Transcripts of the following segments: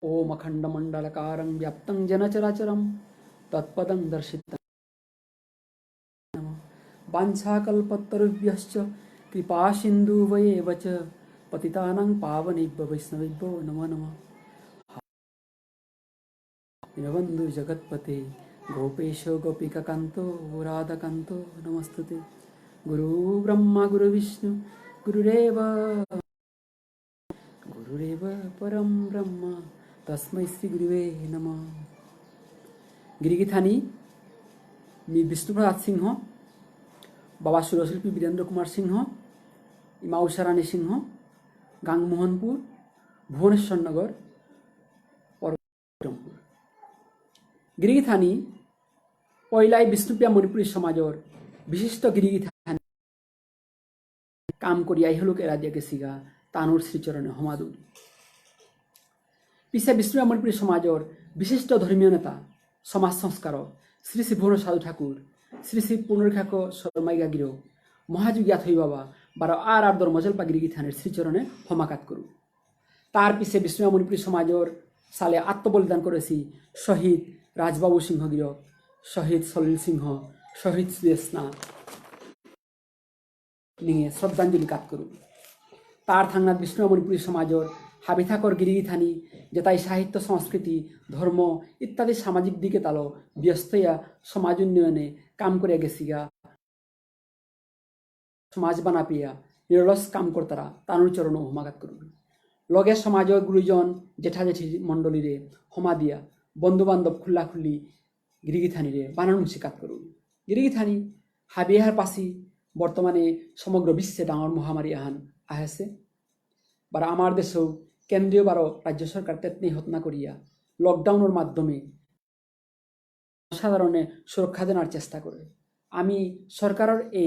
ओम अखंडमंडलकारं व्याप्तं जनचराचरं तत्पदं दर्शितं वाञ्छाकल्पतरुभ्यश्च कृपासिन्धुभ्येव च पतितानां पावनेभ्यो वैष्णवेभ्यो नमो नमः। दीनबन्धु जगत्पते गोपेश गोपिकान्तो राधाकान्तो नमस्तुते। गुरु ब्रह्मा गुरु विष्णु गुरुरेव परम ब्रह्म तस्मै श्री गुरुवे नमः। गिरिगिथानी मी विष्णुप्रसाद सिंह, बाबा सुरशिल्पी वीरेंद्र कुमार सिंह, इमा उषारानी सिंह, गांगमोहनपुर, भुवनेश्वर नगर, परमपुर। गिरिगिथानी पहलाई विष्णुप्रिया मणिपुरी समाजर विशिष्ट गिरिगिथानी काम करिया इहलोक राज्य गेसिगा तानुर श्रीचरणे हमादुर। पिछे विष्णुप्रिया मणिपुरी समाजर विशिष्ट धर्मीय नेता समाज संस्कारक श्री श्री भुवन साधु ठाकुर, श्री श्री पुनर्खाक शर्माइगा गिरो महाजुगिया थई बाबा बार आर आर दर मजलपा गिरिगिथानेर श्रीचरणे हमाकात करूँ। तार पिछे विष्णुप्रिया मणिपुरी समाजर साले आत्मबलिदान करेছি शहीद राजबाबू सिंह गिरक, शहीद सलिल सिंह, शहीद सुदेशना निये श्रद्धांजलि कात करूँ। तार थांगनाथ विष्णुप्रिया मणिपुरी समाजर हाबिथाकर गिरिगिथानी जेताई साहित्य संस्कृति धर्म इत्यादि सामाजिक दिके तालो व्यस्तया समाज उन्नयने काम करे गेसिगा समाज बानापिया निरलस काम करतारा तानुर चरण हमागात करूँ। लगे समाजर गुरुजन जेठा जेठी मंडली रे हमा दिया बंधु बान्धव खुल्ला खुल्ली गिरिगिथानी रे बानानु शिकात करूँ। गिरिगिथानी हाबिहार पासी बर्तमाने समग्र विश्वे डांगर महामारी आहासे बार आमार देशो केंद्रीय बारो राज्य सरकार तेतनी हतना करिया लकडाउनर माध्यमे साधारणे सुरक्षा देनार चेष्टा करे। आमी सरकारेर ए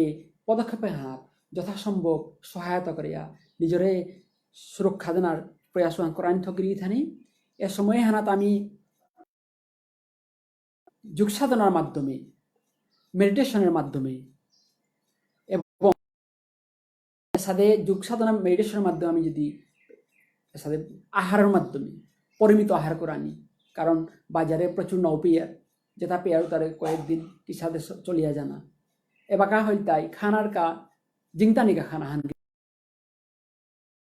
पदक्षेपे हाथ यथासम्भव सहायता करिया निजरे सुरक्षा देनार प्रयास करानी गिरिगिथानी ए समय हानात आमी যোগ সাধনার মাধ্যমে মেডিটেশনের মাধ্যমে এবং সাথে যোগ সাধনা মেডিটেশনের মাধ্যমে আমি যদি সাথে আহারের মাধ্যমে পরিমিত আহার করে আনি, কারণ বাজারে প্রচুর নাও পেয়ার যেটা পেয়ার তার কয়েকদিন কি সাথে চলিয়া জানা এবাকা হইল তাই খানার কা জিংতানিকা খানা হান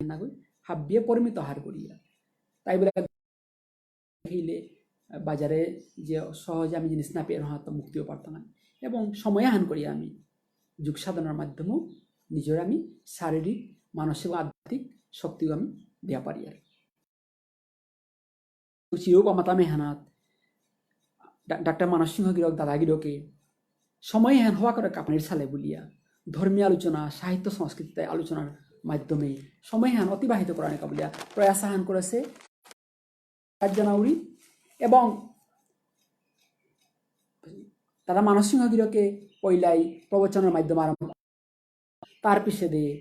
না কই হাবিয়ে পরিমিত আহার করিয়া তাই বলে খেলে বাজারে যে সহজে আমি জিনিস না পেয়ে হয়তো মুক্তিও পারতাম না এবং সময় হান করি আমি যোগ সাধনার মাধ্যমেও নিজের আমি শারীরিক মানসিক আধ্যাত্মিক শক্তিও আমি দেওয়া পারি। আর চিরক অমাতামে হানাত ডাক্তার মানস সিংহ গিরক দাদা গিরকে সময় হ্যান হওয়া করে কাপড়ের সালে বলিয়া ধর্মীয় আলোচনা সাহিত্য সংস্কৃতি আলোচনার মাধ্যমে সময় হ্যান অতিবাহিত করার বলিয়া প্রয়াস হান করেছে জানুয়ারি এবং দাদা মানস সিংহ গিরকে পইলাই প্রবচনের মাধ্যমে আরম্ভ তার পিছে দিয়ে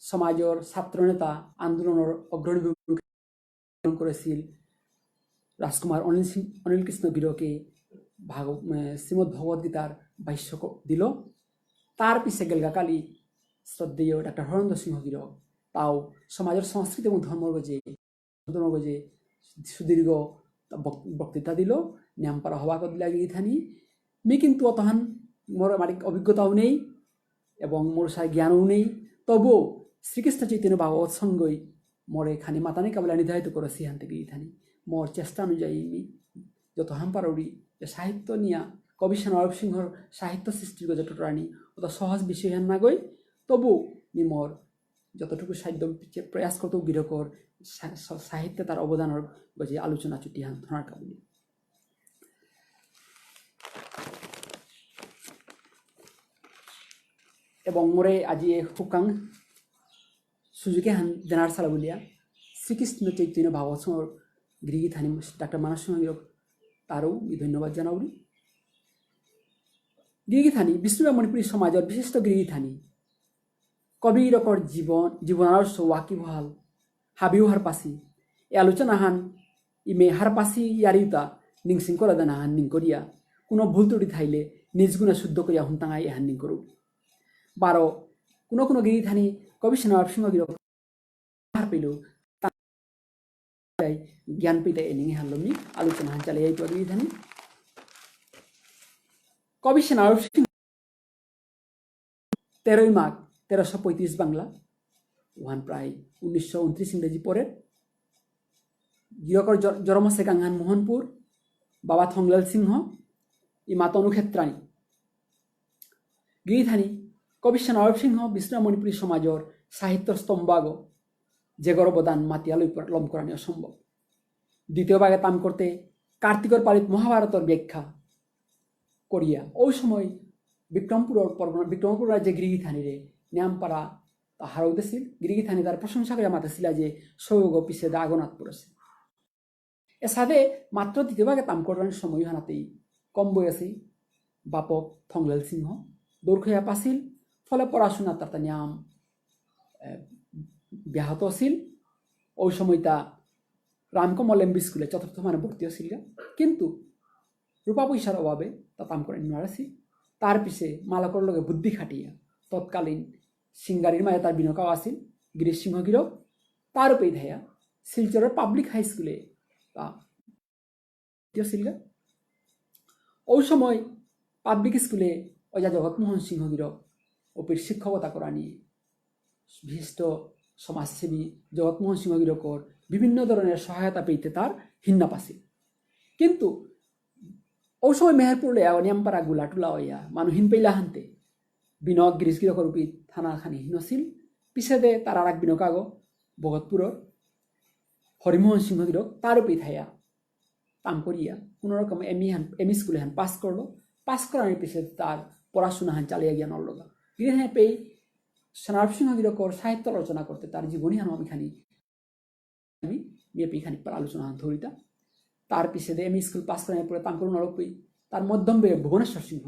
সমাজের ছাত্র নেতা আন্দোলনের অগ্রণী ভূমিকা করেছিল রাজকুমার অনিল কৃষ্ণ গিরকে শ্রীমদ্ ভগবদ গীতার ভাষ্য দিল। তার পিছে গেলগাকালী শ্রদ্ধেয় ডাক্তার হরেন্দ্র সিংহ গিরক তাও সমাজের সংস্কৃতি এবং ধর্মগজে সুদীর্ঘ বক্তৃতা দিল ন্যামপাড়া হওয়া দিলা गिरिथानी मी কিন্তু অতহান মোর অভিজ্ঞতাও নেই এবং মোর সাথে জ্ঞানও নেই, তবুও শ্রীকৃষ্ণ চৈতন্য ভাগবত সঙ্গই মোরে খানি মাতানি কাবলা নির্ধারিত করেছি হানতে गिरिथानी মোর চেষ্টা অনুযায়ী আমি যত হাম পারি যে সাহিত্য নিয়া কবি নরব সিংহর সাহিত্য সৃষ্টির যতটুকু অত সহজ বিষয় হান না গই, তবু মি মোর যতটুকু সাধ্য প্রয়াস করতে গিরকর সাহিত্যে তার অবদানের গজে আলোচনা চুটি হান ধরার কাবুলি এবং মোরে আজি হুকাং সুযোগে হান দেনার সালা বলিয়া শ্রীকৃষ্ণ চৈতন্য ভাগবত সিংহর गिरिथानी ডাক্তার মানস সিংহ গিরক তারও ধন্যবাদ জানাবি। गिरिथानी विष्णुप्रिया मणिपुरी समाजर विशिष्ट गिरिथानी कवि गিরকর জীবনাদর্শ ওয়াকিবহাল হাবিও হারপাসি এ আলোচনা হান ইমে হারপাসি ইয়ারিউতা নিংসিং করা দেনা হান নিং করিয়া কোনো ভুল ত্রুটি থাইলে নিজ গুণে শুদ্ধ করিয়া হুনতাঙাই এহান নিং করু। বারো কোনো गिरिथानी কবি নরব সিংহ গিরক পেল জ্ঞানপীঠে এনিঙে হানলমি আলোচনা হান চালিয়ে গিয়ে থানি কবি সেনারব সিংহ 13 মাঘ 1335 বাংলা ওহান প্রায় 1929 ইংরেজি পরে গিরকর জরমসে গাঙ্গান মোহনপুর বাবা থংলাল সিংহ ইমাত অনুক্ষেত্রাণী গিরিধানী কবি সেনারব সিংহ বিষ্ণু মণিপুরী সমাজৰ সাহিত্যৰ স্তম্ভাগ যেগর অবদান মাতিয়ালৈ লম করানি অসম্ভব দ্বিতীয় ভাগে তাম করতে কার্তিকর পালিত মহাভারতের ব্যাখ্যা করিয়া ওই সময় বিক্রমপুর রাজ্যে গিরিগিথানিরে নিয়ামপাড়া তা হারাউতেছিল গিরিগিথানি তার প্রশংসা করে মাতেছিল যে সৌগ পিছে দা আগনাত পড়েছে এ সাদে মাত্র দ্বিতীয় ভাগে তাম করার সময় হানাতেই কম বয়সী বাপক থংলাল সিংহ দৌড়খয়া পাছিল ফলে পড়াশোনা তার নিয়াম ব্যাহত আছিল ওই সময় তা রামকমল এমবি স্কুলে চতুর্থ মানে ভর্তি হয়েছিল কিন্তু রূপা পয়সার অভাবে তা তাম করে নোৱাৰিছিল তার পিছে মালকর লগে বুদ্ধি খাটিয়া তৎকালীন সিংগারির মায়ে তার বিনকাও আছিল গিরিশ সিংহ গিরক তার উপেই ধাইয়া শিলচরের পাবলিক হাই স্কুলে তা ছিল ওই সময় পাবলিক স্কুলে অজা জগৎমোহন সিংহ গিরক ওপির শিক্ষকতা করা নিয়ে বিশিষ্ট সমাজসেবী জগৎমোহন সিংহ গিরকর বিভিন্ন ধরনের সহায়তা পেতে তার হিন্নাপ আছিল কিন্তু ওই সময় মেহেরপুর নিয়ামপাড়া গুলাটুলা হইয়া মানুহিন পেইলা হানতে বিনক গিরিশ গিরকর উপি থানা খানি হীন আছিল পিছে দে তার আর এক বিনক আগ ভগতপুরের হরিমোহন সিংহ গিরক তার উপি থাইয়া তাম করিয়া কোনোরকম এমি স্কুলে হান পাস করলো পাস করার পিছে তার পড়াশোনা হান চালিয়ে গিয়া নলগা গিরি হ্যাঁ পেয়ে সেনারব সিংহ গিরকর সাহিত্য রচনা করতে তার জীবনী হানো আমি খানি পর আলোচনা হান ধরিতা তার পিছে দে এমি স্কুল পাস করার পরে তাঙ্কুর নরপই তার মধ্যম বে ভুবনেশ্বর সিংহ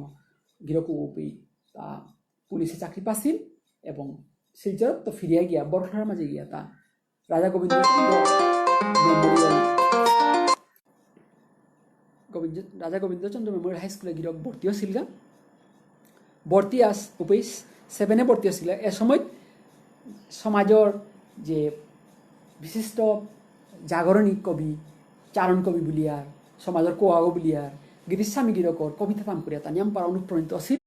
গিরকু উপি তা পুলিশে চাকরি পাছিল এবং শিলচর তো ফিরিয়া গিয়া বরখলার মাঝে গিয়া তা রাজা গোবিন্দচন্দ্র মেমোরিয়াল হাই স্কুলে গিরক ভর্তি হয়েছিল ভর্তি উপি 7 ভর্তি হয়েছিল এ সময় সমাজের যে বিশিষ্ট জাগরণী কবি চারণ কবি বুলিয়ার সমাজের কোয়াগ বুলিয়ার গিরিশস্বামী গিরকর কবিতা তাম করিয়া তা নিয়ামপাড়া অনুপ্রাণিত আছিল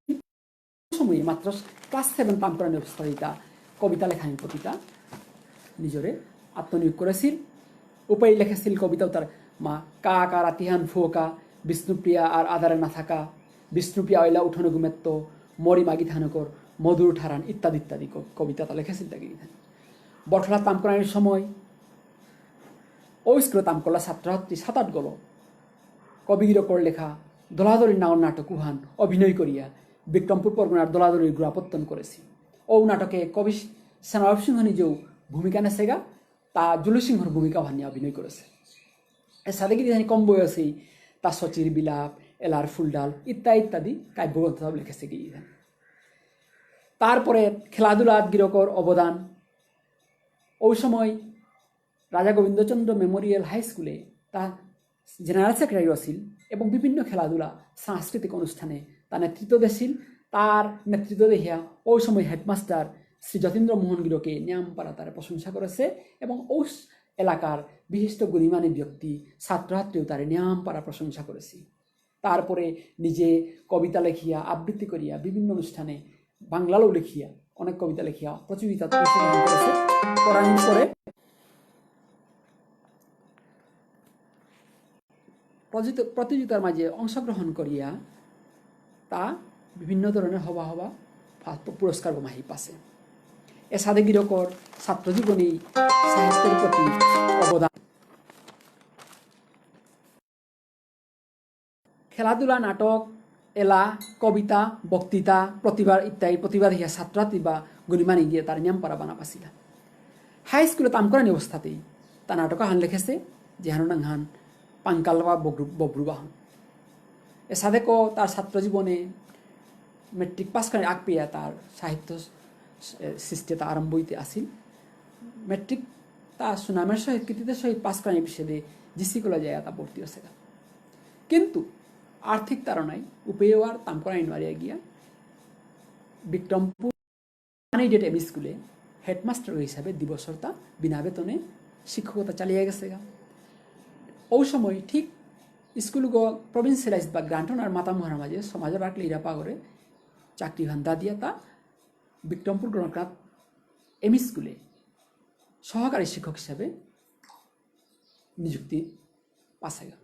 সময়ে মাত্র ক্লাস 7 তাম করার অবস্থায় কবিতা লেখানির প্রতিটা নিজরে আত্মনিয়োগ করেছিল উপায় লেখেছিল কবিতাও তার মা কা কা রাতিহান ফুকা বিষ্ণুপ্রিয়া আর আধারে না থাকা বিষ্ণুপ্রিয়া অইলা উঠোনে গুমেত্ত মরি মাগি থানকর মধুর ঠারান ইত্যাদি ইত্যাদি কবিতা তা লেখেছিল তাকে বটলা তাম করার সময় ওই স্কুলে তাম করলা ছাত্রছাত্রী 7-8 গল কবি গিরকর লেখা দলাদলির নাওর নাটক উহান অভিনয় করিয়া বিক্রমপুর পরগনার দলাদলির গুড়াপত্তন করেছি ও নাটকে কবি সেনারব সিংহ নিজেও ভূমিকা নেছেগা তা জুলু সিংহর ভূমিকা ওহান নিয়ে অভিনয় করেছে এর সাথে গিয়ে কম বয়সেই তা সচির বিলাপ এলার ফুলডাল ইত্যাদি ইত্যাদি কাব্যগ্রন্থ সব লিখেছে গিয়ে তারপরে খেলাধুলাত গিরকর অবদান ওই সময় রাজা গোবিন্দচন্দ্র মেমোরিয়াল হাই স্কুলে তা জেনারেল সেক্রেটারি আছিল এবং বিভিন্ন খেলাধুলা সাংস্কৃতিক অনুষ্ঠানে তা নেতৃত্ব দিয়েছিল তার নেতৃত্ব দেখিয়া ওই সময় হেডমাস্টার শ্রী যতীন্দ্র মোহন গিরকে নিয়ামপাড়া তার প্রশংসা করেছে এবং ওই এলাকার বিশিষ্ট গুণীমানী ব্যক্তি ছাত্রছাত্রীও তার নিয়ামপাড়া প্রশংসা করেছে তারপরে নিজে কবিতা লেখিয়া আবৃত্তি করিয়া বিভিন্ন অনুষ্ঠানে বাংলাও লিখিয়া অনেক কবিতা লিখিয়া প্রতিযোগিতা করেছে পরায়ণ করে প্রতিযোগিতার মাঝে অংশগ্রহণ করিয়া তা বিভিন্ন ধরনের হবা পুরস্কার মাহি পাশে এ সাদে গিরকর ছাত্রজীবনী সাহিত্যের প্রতি অবদান খেলাধুলা নাটক এলা কবিতা বক্তৃতা প্রতিভা ইত্যাদি প্রতিভা দেখিয়া ছাত্রছাত্রী বা গুণীমানি গিয়ে তার নিয়ামপাড়া বানা পাছিল হাই স্কুলে তাম করানি অবস্থাতেই তা নাটক হান লিখেছে যে হান পাঙ্কাল বা বব্রু বাহন এ সাদেক তার ছাত্র জীবনে মেট্রিক পাস করে আগ পেয়ে তার সাহিত্য সৃষ্টি তা আরম্ভ হইতে আসিল মেট্রিক তা সুনামের সহিত কৃতিত্বের সহিত পাস করার বিষয়ে জিসি কলে যায় তা ভর্তি হচ্ছে কিন্তু আর্থিক তারণায় উপেয় আর তাম করাই নোৱাৰিয়া গিয়া বিক্রমপুর আনএইডেড এম স্কুলে হেডমাস্টার হিসাবে 2 বছর তা বিনা বেতনে শিক্ষকতা চালিয়ে গেছে ওই সময় ঠিক স্কুল প্রভিন্সিয়ালাইজ বা গ্রান্টনার মাতামহার মাঝে সমাজের রাখলে ইরাপা করে চাকরি ভান্দা দিয়া তা বিক্রমপুর গণকাত এমই স্কুলে সহকারী শিক্ষক হিসাবে নিযুক্তি পাশে গেল।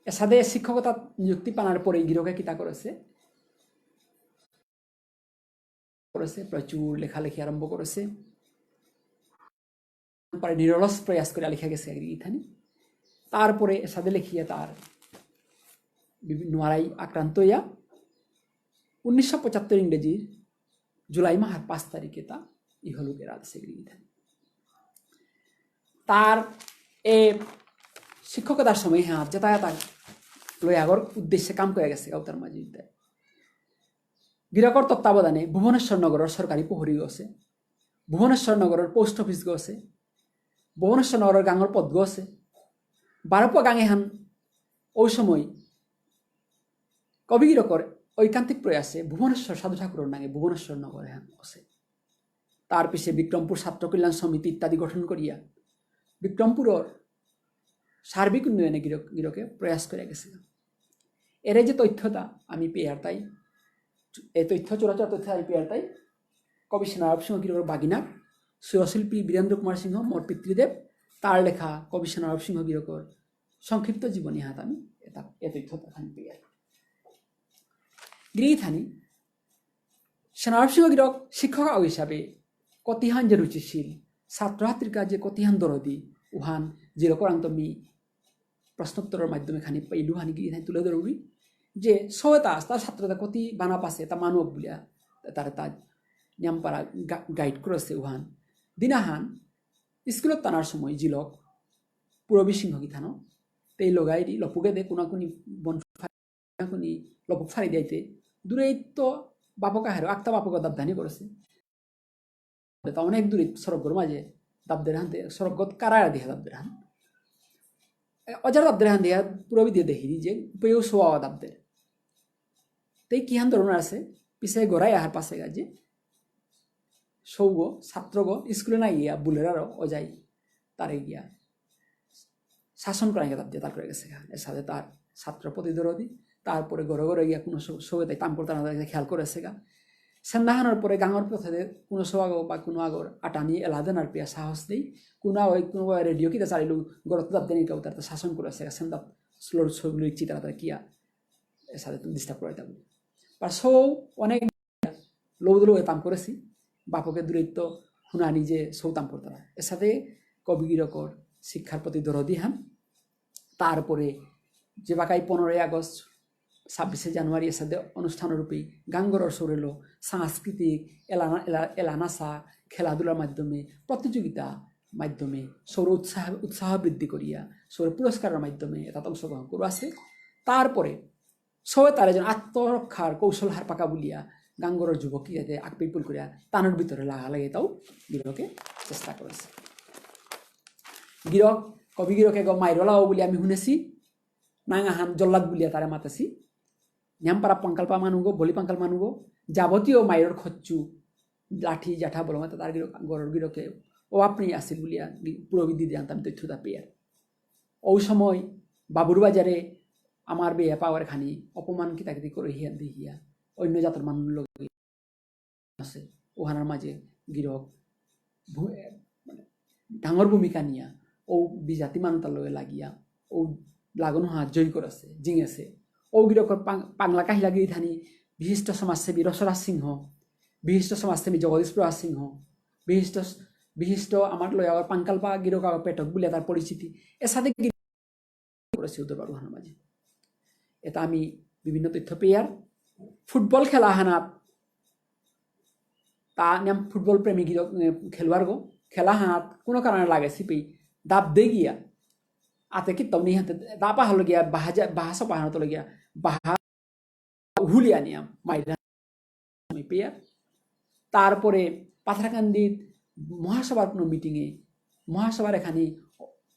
এসাদে শিক্ষকতা নিযুক্তি পানার পরে গিরকে কিতা করেছে প্রচুর লেখালেখি আরম্ভ করেছে। পরে নিরলস প্রয়াস করে লেখা গেছে ইথানি। তারপরে এসাদে লেখিয়া তার নোয়ারাই আক্রান্ত হইয়া 1975 ইংরেজির জুলাই মাসের 5 তারিখে তা ইহলোকের আদেশে ইথানি। তার এ শিক্ষকতার সময় হ্যাঁ যাতায়াত লই আগর উদ্দেশ্যে কাম করে গেছে আওতার মাঝে গিরকর তত্ত্বাবধানে ভুবনেশ্বর নগরের সরকারি প্রহরী গছে, ভুবনেশ্বর নগরের পোস্ট অফিস গছে, ভুবনেশ্বর নগরের গাঙর পদ গছে, বারোপা গাঙে হান ওই সময় কবি গিরকর ঐকান্তিক প্রয়াসে ভুবনেশ্বর সাধু ঠাকুরের নামে ভুবনেশ্বর নগরে হান আছে। তার পিছে বিক্রমপুর ছাত্র কল্যাণ সমিতি ইত্যাদি গঠন করিয়া বিক্রমপুরের সার্বিক উন্নয়নে গিরকে প্রয়াস করে গেছে। এর যে তথ্যতা আমি পেয়ার তাই এই তথ্য চোরাচর তথ্য আমি পেয়ার তাই কবি সেনারব সিংহ গিরকর বাগিনা সুরশিল্পী বীরেন্দ্র কুমার সিংহ মোর পিতৃদেব তার লেখা কবি সেনারব সিংহ গিরকর সংক্ষিপ্ত জীবনী হাত আমি এ তথ্য আমি পেয়ার গিরিথানি সেনারব সিংহ গিরক শিক্ষক হিসাবে কতিহান যে রুচিশীল ছাত্রছাত্রীর কাজে কতিহান দরদি উহান যেরকম আন্তমি প্রশ্নোত্তরের মাধ্যমে খানি পেলু হানি গিয়ে তুলে ধরবি যে সহতা তার ছাত্রতা কতি বানা পাশে তা মানব বলিয়া তার তার নিয়মপাড়া গাইড করেছে উহান দিনাহান স্কুলত টানার সময় জিলক পুরবী সিংহ গীথানো তেই লগাইরি লপুকে দে কোনাকুনি বন কোনি লপুক ফাড়ি দিয়াইতে দূরে তো বাপকা হারো আক্তা বাপক দাবধানি করেছে তা অনেক দূরে সড়কগর মাঝে দাবদের হানতে সড়কগত কারায়া দেখা দাবদের হান অজার দাবদের হান দিয়া পুরবী দিয়ে দেখি যে পেয়েও শোয়া দাবদের তাই কিহান ধরনের আছে পিছে গড়াই আহার পাশে গাছে সৌগ ছাত্রগ স্কুলে না গিয়া বুলের আরো অজাই তারে গিয়া শাসন করা দাব দিয়ে তার করে গেছে এর সাথে তার ছাত্র প্রতিদরদি তারপরে ঘরে ঘরে গিয়া কোনো সৌগে তাই তাম করতে না খেয়াল করেছে গা সেন্দাহানোর পরে গাঙর পথে কোনো সোয়াগ বা কোনো আগর আটা নিয়ে এলাদেনার পেয়া সাহস দেই কোনো ওই কোনো রেডিও কিতা চালিলু গরত দাব দেনি কেউ তার শাসন করেছে সেন্দাপ স্লোর ছবি লিখছি তারা তার কিয়া এর সাথে তুমি ডিস্টার্ব করে থাকবে আর সৌ অনেক লৌদলো তাম করেছি বাপকে দূরত্ব শুনা নিজে সৌতাম করতাম এর সাথে কবি গিরকর শিক্ষার প্রতি দরদি হান তারপরে যে বাকাই 15 আগস্ট 26 জানুয়ারি এর সাথে অনুষ্ঠানরূপে গাঙ্গরর সরেল সাংস্কৃতিক এলানাসা খেলাধুলার মাধ্যমে প্রতিযোগিতা মাধ্যমে সৌর উৎসাহ বৃদ্ধি করিয়া সৌর পুরস্কারের মাধ্যমে এটা অংশগ্রহণ করে আছে। তারপরে সবাই তার যেন আত্মরক্ষার কৌশল হার পাকা বলিয়া গাঙ্গরর যুবকী যাতে আকপিপুল করিয়া তানোর ভিতরে লাগা লাগে তাও গিরকে চেষ্টা করেছে। গিরক কবি গিরকে মাইরলাও বলে আমি শুনেছি নাঙাহান জল্লাদ বলিয়া তারে মাতেছি নিয়ামপাড়া পাঙ্কালপা মানুগো বলি পাঙ্কাল মানুগো যাবতীয় মাইরর খচ্চু লাঠি জাঠা বলো মাতে তার গরর গিরকে ও আপনি আসিল বলিয়া পুরবিদ্যি জানতাম তথ্যতা পেয়ার ওই সময় বাবুর বাজারে আমার বেয়া পাওয়ার খানি অপমান কিতাকিতি করে হিয়া দিহিয়া অন্য জাতের মানুষ লোক আছে ওহানার মাঝে গিরক ডাঙর ভূমিকা নিয়া ও বিজাতি মানুষের লগে লাগিয়া ও লাগানো হাত জয়ী করেছে জিঙেছে ও গিরকর পাংলা কাহিলা গিরি থানি বিশিষ্ট সমাজসেবী রসরাজ সিংহ, বিশিষ্ট সমাজসেবী জগদীশ প্রসাদ সিংহ, বিশিষ্ট আমার লয় আবার পাঙ্কালপা গিরক পেটক বলে তার পরিচিতি এর সাথে করেছে উত্তরপাড়া ওহানার মাঝে। এটা আমি বিভিন্ন তথ্য পেয়ার ফুটবল খেলা হানাত তা নাম ফুটবল প্রেমী খেলোয়াড় গো খেলা হাত কোনো কারণে লাগে সিপি দাব দে গিয়া আতে কি তমনি হাতে দাপা হলো গিয়া বাহাসা পাহাড় তোলে গিয়া বাহা হুলিয়া নিয়াম মাইরা পেয়ার। তারপরে পাথরাকান্দির মহাসভার কোনো মিটিংয়ে মহাসভার এখানে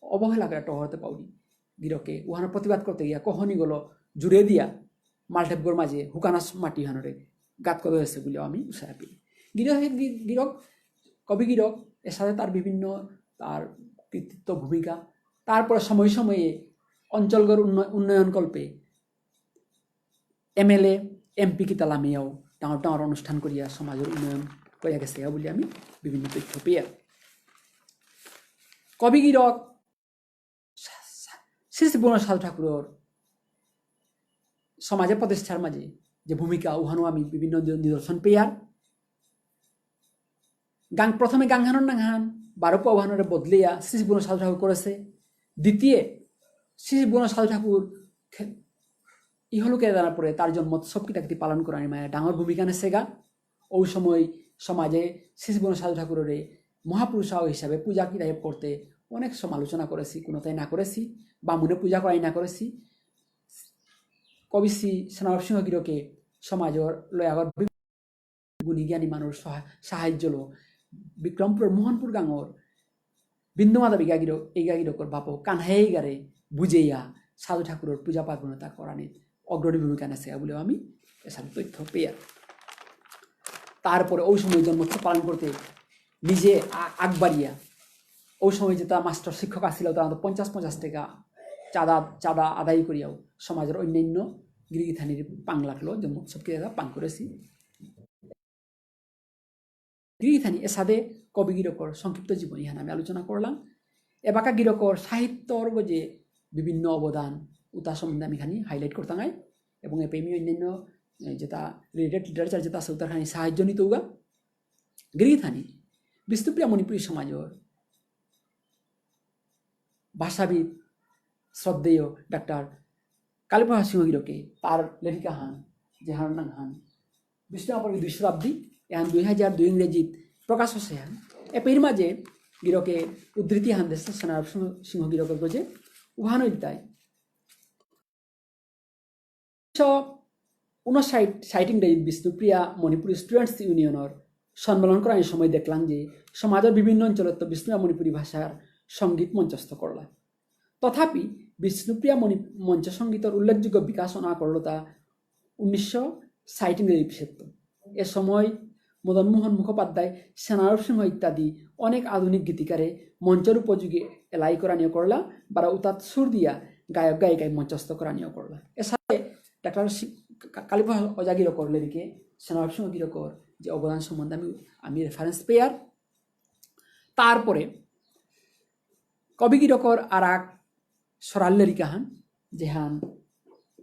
অবহেলা করে টহরতে পাউনি গিরকে ওখানে প্রতিবাদ করতে গিয়া কখনই গেলো জুড়ে দিয়া মালটেপগর মাঝে হুকানাস মাটি হানরে গাত কত হয়েছে বলেও আমি উৎসাহ পেয়ে গিরক কবি গিরক এর সাথে তার বিভিন্ন তার কৃতিত্ব ভূমিকা তারপরে সময়ে সময়ে অঞ্চলগড় উন্নয়ন কল্পে MLA MP কিতা লামিয়াও ডাঙর ডাঙর অনুষ্ঠান করিয়া সমাজের উন্নয়ন করিয়া গেছে বলে আমি বিভিন্ন তথ্য পেয়ে কবি গিরক শ্রী শ্রী বনর সাধু ঠাকুরের সমাজে প্রতিষ্ঠার মাঝে যে ভূমিকা উহানো আমি বিভিন্ন নিদর্শন পেয়ার প্রথমে গাংহানর নাংহান বারোপা উহানরে বদলিয়া শ্রী শ্রী বনর সাধু ঠাকুর করেছে দ্বিতীয় শ্রী শ্রী বনর সাধু ঠাকুর ইহলোকে জানার পরে তার জন্ম সব কিতাকিতি পালন করার মায়া ডাঙর ভূমিকা নেছে গা ওই সময় সমাজে শ্রী শ্রী বনর সাধু ঠাকুরের মহাপুরুষাও হিসাবে পূজা কিতাব করতে অনেক সমালোচনা করেছি কোনোটাই না করেছি বামুনে পূজা করাই না করেছি কবি শ্রী সেনাব সিংহ গিরকে সমাজের লয়াগর গুণী জ্ঞানী মানুষ সাহায্য লো বিক্রমপুর মোহনপুর গাঁৱৰ বিন্দুমাতা এগাগিরকর বাপ কানহাই গারে বুঝেইয়া সাধু ঠাকুরের পূজা পার্বণতা করানিত অগ্রণী ভূমিকা নেছে বলেও আমি এসব তথ্য পেয়ে তারপরে ওই সময় জন্মোৎসব পালন করতে নিজে আগবাড়িয়া ওই সময় যেটা মাস্টার শিক্ষক আসছিল তারা 50 টাকা চাঁদা আদায় করিয়াও সমাজের অন্যান্য গিরিগিথানির পাং লাগলো জন্মোৎসবকে পান করেছি গিরিগিথানি এসাদে কবি গিরকর সংক্ষিপ্ত জীবন ইহান আমি আলোচনা করলাম এবাকা গিরকর সাহিত্যর যে বিভিন্ন অবদান উতা সম্বন্ধে আমি খানি হাইলাইট করতাম এবং এপেমি অন্যান্য যেটা রিলেটেড লিটারেচার যেটা আছে উতার খানি সাহায্য নিত উগা গিরিগিথানি বিষ্ণুপ্রিয়া মণিপুরী সমাজের ভাষাবিদ শ্রদ্ধেয় ডাক্তার কালীপ্রসাদ সিংহ গিরকে তার লেখিকা হান জেহার নাং হান বিষ্ণুপুরী 2 শতাব্দী এখন 2002 ইংরেজিত প্রকাশ হচ্ছে হান এপের মাঝে গিরকে উদ্ধৃতি হান দেশে সেনাব সিংহ গিরকের গজে উহান ইত্যায় 1959 বিষ্ণুপ্রিয়া মণিপুরী স্টুডেন্টস ইউনিয়নের সম্মেলন করার সময় দেখলাম যে সমাজের বিভিন্ন অঞ্চলত বিষ্ণুপ্রিয়া মণিপুরী ভাষার সঙ্গীত মঞ্চস্থ করলা তথাপি বিষ্ণুপ্রিয়া মঞ্চ সঙ্গীতের উল্লেখযোগ্য বিকাশ না করল তা 1960 এ সময় মদনমোহন মুখোপাধ্যায় সেনারব সিংহ ইত্যাদি অনেক আধুনিক গীতিকারে মঞ্চের উপযোগী এলাই করা নিয়ে করলা বা উতাত সুর দিয়া গায়ক গায়িকায় মঞ্চস্থ করা নিয়ে করলা এর সাথে ডাক্তার কালীপ্রসাদ অজাগিরকর লেরিকে সেনারব সিংহ গিরকর যে অবদান সম্বন্ধে আমি রেফারেন্স পেয়ার তারপরে কবি গিরকর আর এক সরাল লেরিকা হান যেহান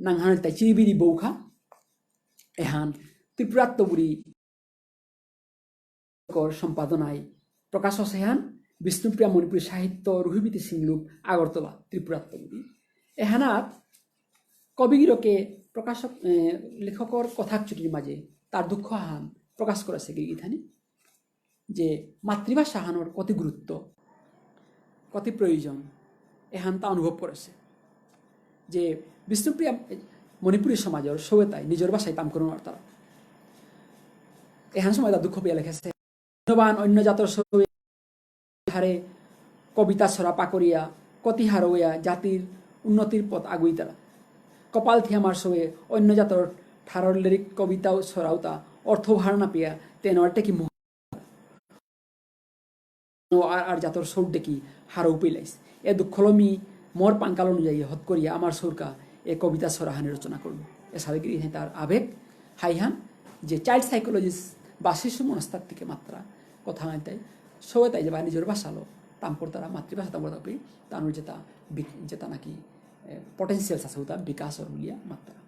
নাংহান তাই চিরিবিরি বৌখা এহান ত্রিপুরাত্মপুরী সম্পাদনায় প্রকাশ সেহান বিষ্ণুপ্রিয়া মণিপুরী সাহিত্য রুহিবিতি সিংলুপ আগরতলা ত্রিপুরাত্মপুরী এহানাত কবিগিরকে প্রকাশক লেখকর কথাচুটির মাঝে তার দুঃখ হান প্রকাশ করেছে গিরিগিথানি যে মাতৃভাষা হানোর কত গুরুত্ব কত প্রয়োজন এহান তা অনুভব করেছে যে বিষ্ণুপ্রিয়া মণিপুরী সমাজের সবে তাই নিজের ভাষায় তাম করুন তারা এহান সময় তার দুঃখ পেয়ে লেখেছে অন্য জাতর সবে হারে কবিতা ছড়া পাকরিয়া কতি হারোয়া জাতির উন্নতির পথ আগুই তারা কপাল থিয়ামার সবে অন্য জাতর ঠারর লিরিক কবিতাও ছড়াওতা অর্থ ভার না পেয়া তেনরটে কি আর জাতর সৌর ডেকি হারও পেলাইস এ দুঃখলমি মোর পাঙ্কাল অনুযায়ী হত করিয়া আমার সরকা এ কবিতা ছড়াহানি রচনা করল এ সাবেগিরি তার আবেগ হাইহান যে চাইল্ড সাইকোলজিস্ট বা শিশু মনস্তাত্ত্বিক মাত্রা কথা হয় তাই সবে তাই যে বা নিজের ভাষালো তাম্পর তারা মাতৃভাষা তাম্পর তাপি তার যেটা নাকি পটেন্সিয়ালস আছে তা বিকাশর বুলিয়া মাত্রা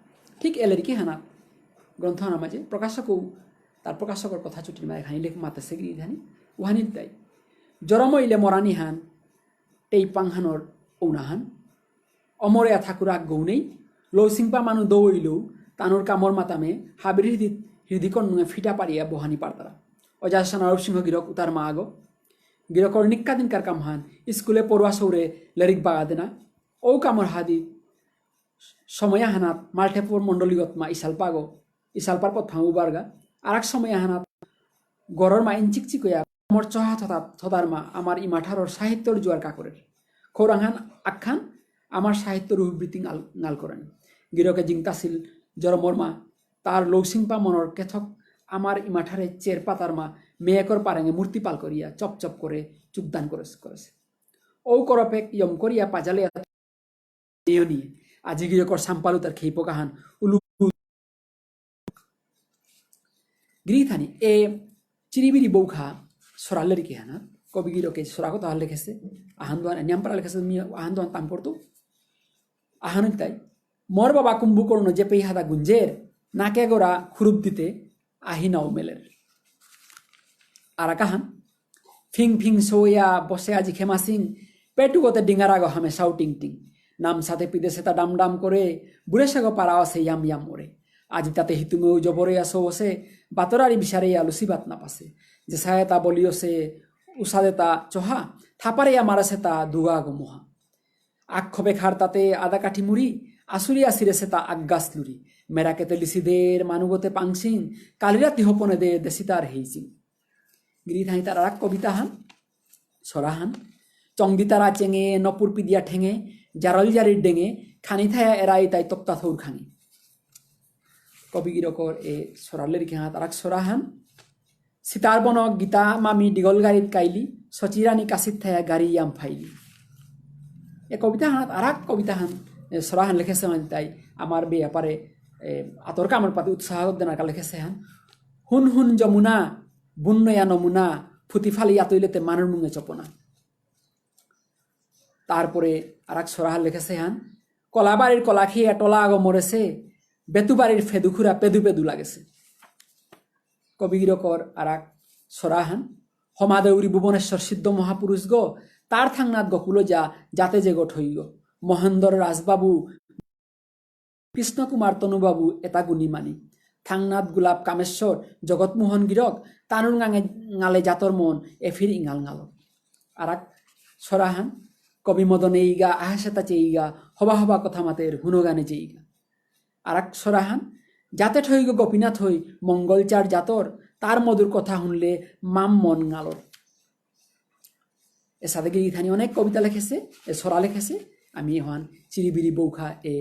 ঠিক এলেরিকে হানা গ্রন্থ হানা মাঝে প্রকাশকও তার প্রকাশকর কথা চুটির মায় খানি লেখ মাতে সেগিরি ধানি উহানি তাই জরম ইলে মরানি হান টেই পাংহানর ঔনাহান অমরে ঠাকুরা গৌনেই লৌসিংপা মানু দৌইলেও তানোর কামর মাতামে হাবির হৃদিকর নুয়ে ফিটা পারিয়া বহানি পারতারা অজা সেনারব সিংহ গিরক উতার মা আগ গিরকর নিক্কাদিনকার কামহান স্কুলে পড়ুয়া সৌরে লেরিক বাগা দেনা ও কামর হাদি সময়া হানাত মাল্টেপুর মণ্ডলীগত মা ইসালপার পথ ফাঁউ বারগা আর এক সময়া হানাত গড়র মা ইনচিকচিকয়া আমার চহা থদার মা আমার ইমাঠারর সাহিত্যর জোয়ার কাকরের খৌরাংহান আখ্যান আমার সাহিত্য রূপবৃত্তি নাল করেন গিরকে জিংতাছিল জরমর মা তার লৌসিংপা মনর কেথক আমার ইমাঠারে চের পাতার মা মেয়েকর পারেঙে মূর্তি পাল করিয়া চপচপ করে যোগদান করেছে ও করপেক ইয়ম করিয়া পাজালে নিয়নি আজি গিরকর সাম্পালু তার খেইপ কাহান উলু গিরিথানি এ চিরিবিরি বৌখা সরালের কি হানা কবি গিরকে সরাগো তাহার লিখেছে আহান্দোয়ান নিয়ামপাড়া লিখেছে আহান্দোয়ান তাম করতো আহানুক তাই মর বাবা কুম্ভকর্ণ যে পেহাদা গুঞ্জের নাকে গোড়া খুরুপ দিতে আহিনাও মেলের আর কাহান ফিং ফিং সোয়া বসে আজি খেমা সিং পেটুগতে ডিঙারাগো হামে সাউটিং টিং নাম সাথে পিদেছে তা ডাম ডাম করে বুড়ে সাগো পারা আছে ইয়াম ইয়াম ওরে আজি তাতে হিতুমেও জবরে আসো বসে বাতরারি বিচারে আলুসি বাত না পাসে যে সায়তা বলিওছে উসাদে তা চহা থাপারে মারাছে তা দুগা গো মহা আক্ষবে খার তাতে আদা কাঠি মুড়ি আসুরিয়া সিরেছে তা আগাস লুরি মেরাকেতে লিসিদের মানুগতে পাংসিং কালিরাতি হপনে দে দেশিতার হেইসিং গিরিধাই তার আর কবিতা হান সরাহান চংদিতারা চেঙে নপুর পিদিয়া ঠেঙে জারল জারির ডেঙে খানি থায়া এরাই তাই তক্তা থৌর খানি কবি গিরকর এ সরালের কি হাত আর সরাহান সীতার বনক গীতা মামি ডিগল গাড়িত কাইলি সচিরানি কাশিত থায়া গাড়ি ইয়াম ফাইলি এ কবিতা হাত আর কবিতা হান সরাহান লিখেছে মানে তাই আমার ব্যাপারে আতর কামর পাতি উৎসাহ দেনার লিখেছে হান হুন হুন যমুনা বুন্নয়া নমুনা ফুতি ফালি আতইলেতে মানুর মুঙে চপনা তারপরে আর এক সরাহান লিখেছে হান কলাবাড়ির কলা খেয়ে টলা আগো মরেছে বেতুবাড়ির ফেদুখুরা পেদু পেদু লাগেছে কবি গিরকর আর এক সরাহান হমাদেউরি ভুবনেশ্বর সিদ্ধ মহাপুরুষ গো তার থাংনাথ গকুল যা যাতে যে গোট হইগ মহেন্দ্র রাজবাবু কৃষ্ণকুমার তনুবাবু এটা গুণী মানি থাংনাথ গোলাপ কামেশ্বর জগৎমোহন গিরক তানুর গাঙে জাতর মন এফির ইঙাল গাল আর এক সরাহান কবি মদনে ইগা আহাসেতা চেইগা হবা হবা কথা মাতের হুনগানে চেইগা আর এক সরাহান যাতে ঠইগ গোপীনাথ হই মঙ্গলচার জাতর তার মধুর কথা শুনলে মাম মন গালর এ সাথে গিরিথানি অনেক কবিতা লিখেছে এ সরা লিখেছে আমি হন চিরিবিরি বৌখা এ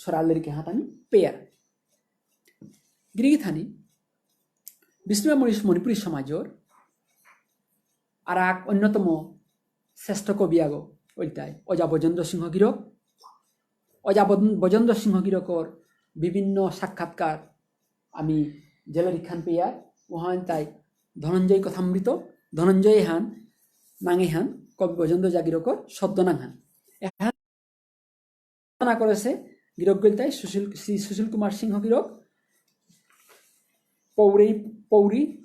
সরালের কে হাত আমি পেয়ার গিরিথানি বিষ্ণু মণিপুরী সমাজর আর এক অন্যতম শ্রেষ্ঠ কবি আগো ওইটাই অজা বজেন্দ্র সিংহ গিরক অজা বজেন্দ্র সিংহ গিরকর বিভিন্ন সাক্ষাৎকার আমি জেলারি খান পেয়ার ওহান তাই ধনঞ্জয় কথামৃত ধনঞ্জয় হান নাঙে হান কবি বজেন্দ্র জাগিরকর শব্দনাং হান রচনা করেছে গিরক গিলতাই সুশীল কুমার সিংহ গিরক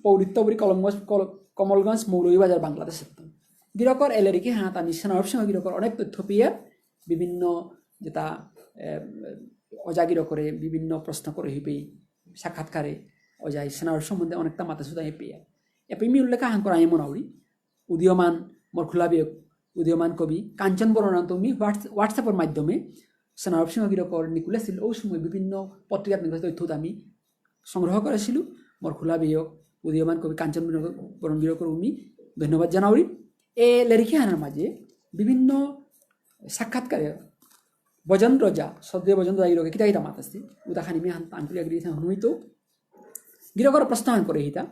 পৌরিত্তবরী কমলগঞ্জ মৌলভীবাজার বাংলাদেশ গিরকর এলেরিকে হাত আমি সেনারব সিংহ গিরকর অনেক তথ্য পেয়ার বিভিন্ন যেটা অজাগিরকরে বিভিন্ন প্রশ্ন করে হিপেই সাক্ষাৎকারে অজাই সেনারব সম্বন্ধে অনেকটা মাথা সুদাই পেয়ার এপেমি উল্লেখ হান করা এমন আউরি উদীয়মান মোর খোলাবিয়ক উদীয়মান কবি কাঞ্চন বরণান্ত উনি হোয়াটসঅ্যাপের মাধ্যমে সেনারব সিংহ গিরকর নিকুলেছিল ওই সময় বিভিন্ন পত্রিকাত তথ্য আমি সংগ্রহ করেছিল মোর খোলাবিয়ক উদীয়মান কবি কাঞ্চন বরণ গিরকর উনি ধন্যবাদ জানাউরি এ লেরিখি হানার মাঝে বিভিন্ন সাক্ষাৎকারে বজেন্দ্র যা সদ্য বজেন্দ্র গিরকে কিতা কিতা মাত আসছে উদাখানি আমি আন্তরিক গিরিথা হনুইতো গিরকর প্রশ্ন করে হিতা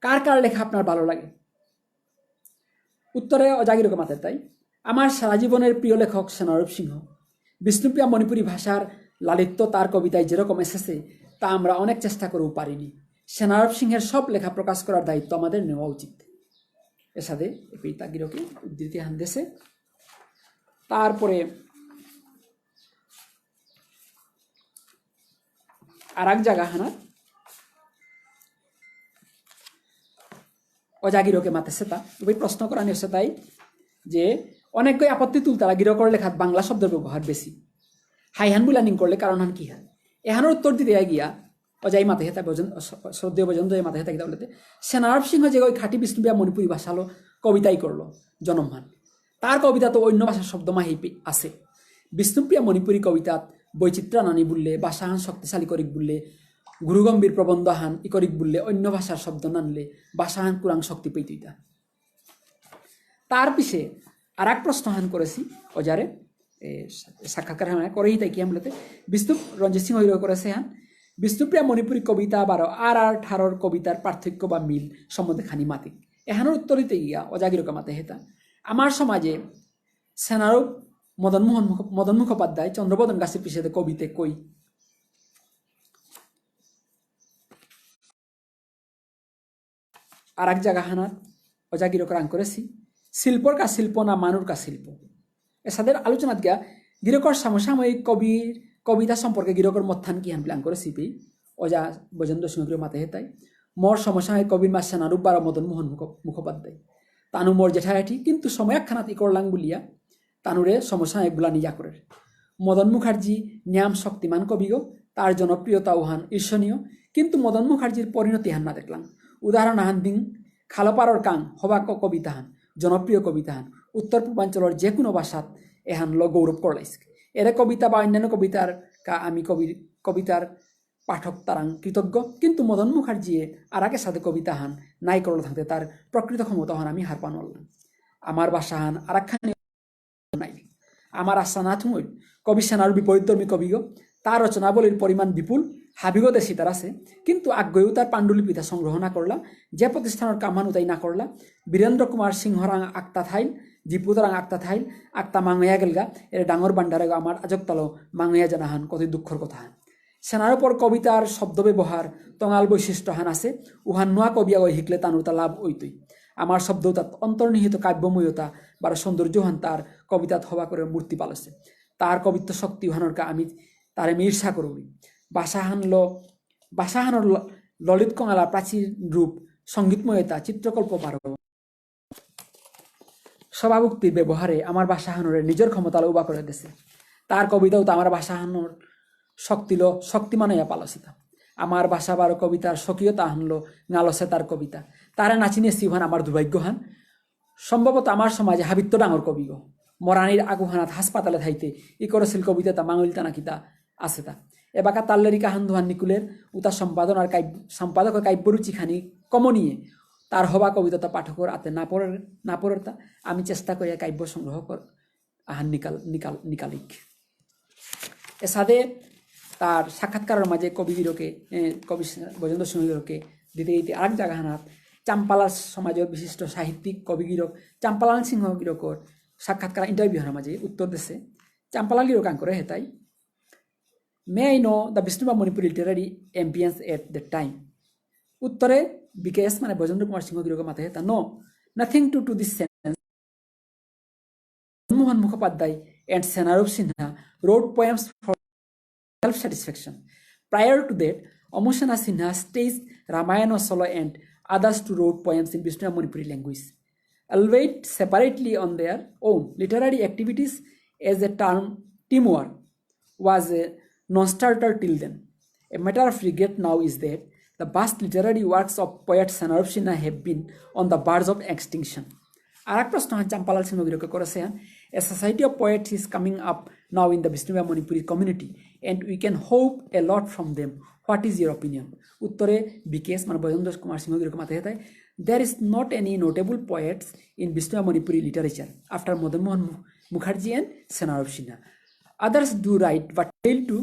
কার কার লেখা আপনার ভালো লাগে উত্তরে অজাগিরকে মাতের তাই আমার সারা জীবনের প্রিয় লেখক সেনারব সিংহ বিষ্ণুপ্রিয়া মণিপুরী ভাষার লালিত্য তার কবিতায় যেরকম এসেছে তা আমরা অনেক চেষ্টা করেও পারিনি সেনারব সিংহের সব লেখা প্রকাশ করার দায়িত্ব আমাদের নেওয়া উচিত এর সাথে পিতা গিরকে উদ্ধৃতি হান দেশে তারপরে আর এক জায়গা হানা অজাগিরকে মাতেছে তা ওই প্রশ্ন করা নিচ্ছে তাই যে অনেকই আপত্তি তুল তারা গিরকর লেখাত বাংলা শব্দের ব্যবহার বেশি হাইহান বুলানিং করলে কারণ হান কি হান এহানোর উত্তর দিতে গিয়া অজাই মাতে হেতা শ্রদ্ধেয় বজেন্দ্র মাতে হেতা গিতা বলতে সেনারব সিংহ যে ওই খাঁটি বিষ্ণুপ্রিয়া মণিপুরী ভাষা হলো কবিতাই করলো জনমহান তার কবিতা তো অন্য ভাষার শব্দমাহি আছে বিষ্ণুপ্রিয়া মণিপুরী কবিতাত বৈচিত্র্য নানি বললে ভাষাহান শক্তিশালী করিক বললে গুরুগম্ভীর প্রবন্ধহান ইকরিক বললে অন্য ভাষার শব্দ নানলে ভাষাহান পুরাং শক্তি পেইতা তার পিছে আর এক প্রশ্নহান করেছি অজারে সাক্ষাৎকার করেই তাই কি আমলতে বিষ্ণু রঞ্জিত সিংহ করেছে হান বিষ্ণুপ্রিয়া মণিপুরী কবিতা বারো আর ঠারর কবিতার পার্থক্য বা মিল সম্বন্ধে খানি মাতে এহানোর উত্তর দিতে গিয়া অজাগিরকে মাতে হেতা আমার সমাজে সেনারূপ মদন মুখোপাধ্যায় চন্দ্রবদন গাছের পিছিয়ে কবিতে কই আর এক জায়গা হানাত অজাগিরক রাং করেছি শিল্পর কা শিল্প না মানুর কা শিল্প এসাদের আলোচনাত গিয়া গিরকর সমসাময়িক কবিতা সম্পর্কে গিরকর মত্থান কি হান প্ল্যান করে সিপি অজা বজেন্দ্র সিংহ মাতে হেতাই মোর সমসাময়িক কবির মা সেনারূপ বারা মদন মোহন মুখোপাধ্যায় তানু মোর জেঠায়াঠি কিন্তু সময় একখানাত ইকরলাং বলিয়া তানুরে সমসাময়িক বুলা নিজা করে মদন মুখার্জি ন্যাম শক্তিমান কবিগো তার জনপ্রিয়তা উহান ঈর্ষণীয় কিন্তু মদন মুখার্জির পরিণতি হান না দেখলাম উদাহরণ হান দিন খালপাড়র কাং হবা কবিতা হান জনপ্রিয় কবিতা হান উত্তর পূর্বাঞ্চলের যে কোনো ভাষাত এহান ল গৌরব করলাইস এর কবিতা বা অন্যান্য কবিতার আমি কবিতার পাঠক তারাং কৃতজ্ঞ কিন্তু মদন মুখার্জিয়ে আর আগে সাথে কবিতা হান নাই করল থাকতে তার প্রকৃত ক্ষমতা হন আমি হার পানলাম আমার বাসা হান আর একখানে নাই আমার আশা না থুমইল কবি সেনার বিপরীতধর্মী কবিগ তার রচনাবলীর পরিমাণ বিপুল হাবিগো দেশি তার আছে কিন্তু আগ্রহেও তার পাণ্ডুলিপিতা সংগ্রহ না করলা যে প্রতিষ্ঠানের কামানু তাই না করলা বীরেন্দ্র কুমার সিংহরাং আক্তা থাইল দীপুতরাং আক্তা থাইল আক্তা মাংয়া গেলগা এর ডাঙর বান্ডারে আমার আজকতালো মাংয়া জানাহান কত দুঃখর কথা হান সেনার ওপর কবিতার শব্দ ব্যবহার টঙাল বৈশিষ্ট্য হান আছে উহান নোয়া কবিয়া ওই শিখলে তানুতা লাভ ওইতই আমার শব্দ তাত অন্তর্নিহিত কাব্যময়তা বা সৌন্দর্যহান তার কবিতাত হবা করে মূর্তি পালছে তার কবিত্ব শক্তি উহানরকা আমি তারে ঈর্ষা করবি বাসাহানর ললিত কঙালা প্রাচীর রূপ সঙ্গীতময়তা চিত্রকল্প বারো সভাভুক্তির ব্যবহারে আমার বাসাহানরের নিজের ক্ষমতা উবা করে দিছে তার কবিতাও তো আমার বাসাহানর শক্তিমানয়া পালসিতা আমার বাসা বারো কবিতার স্বকীয়তা হানলো গালসে তার কবিতা তারা নাচিনে সিহান আমার দুর্ভাগ্যহান সম্ভবত আমার সমাজে হাবিত্য ডাঙর কবিগ মরানির আগুহানাত হাসপাতালে থাইতে ই করেছিল কবিতা তা মাঙলিতা নাকিতা আছে তা এবাকা তাল্লেরিকা হান্দুহান নিকুলের উতা সম্পাদকের কাব্যরুচি খানি কমনিয়ে তার হবা কবিতা পাঠকের আতে না পড়ের তা আমি চেষ্টা করি কাব্য সংগ্রহ কর আহান নিকালিক এসাদে তার সাক্ষাৎকারের মাঝে কবি বজেন্দ্র সিংহকে দিতে দিতে আরেক জায়গা হানাত চাম্পালার সমাজের বিশিষ্ট সাহিত্যিক কবি গিরক চাম্পালাল সিংহ গিরকর সাক্ষাৎকার ইন্টারভিউ হার মাঝে উত্তর দেশে চাম্পালাল গিরক আং করে হেতাই মে আই নো দ্য বিষ্ণুবা Manipur literary ambience at the time উত্তরে বিকেএস মানে বজেন্দ্র কুমার সিংহ গিরক মাতে হেতা no nothing to this sense Mohan Mukhopadhyay and Senarup Sinha wrote poems for self-satisfaction. Prior to that, Amushana Sinha staged Ramayana solo and others to wrote poems in Vishnu Manipuri language. Albeit separately on their own, literary activities as a term teamwork was a non-starter till then. A matter of regret now is that the vast literary works of poet Senarup Sinha have been on the verge of extinction. আর এক প্রশ্ন চাম্পালাল সিংহ গিরকে করেছে A society of poets is coming up now in the Vishnu Manipuri community and we can hope a lot from them. What is your opinion? উত্তরে বিকেশ মানে বজেন্দ্র কুমার সিংহ গিরকে মাথায় হেতায় There is not any notable poets in Vishnu Manipuri literature after Madan Mohan Mukherjee and Senarup Sinha. Others do write but fail to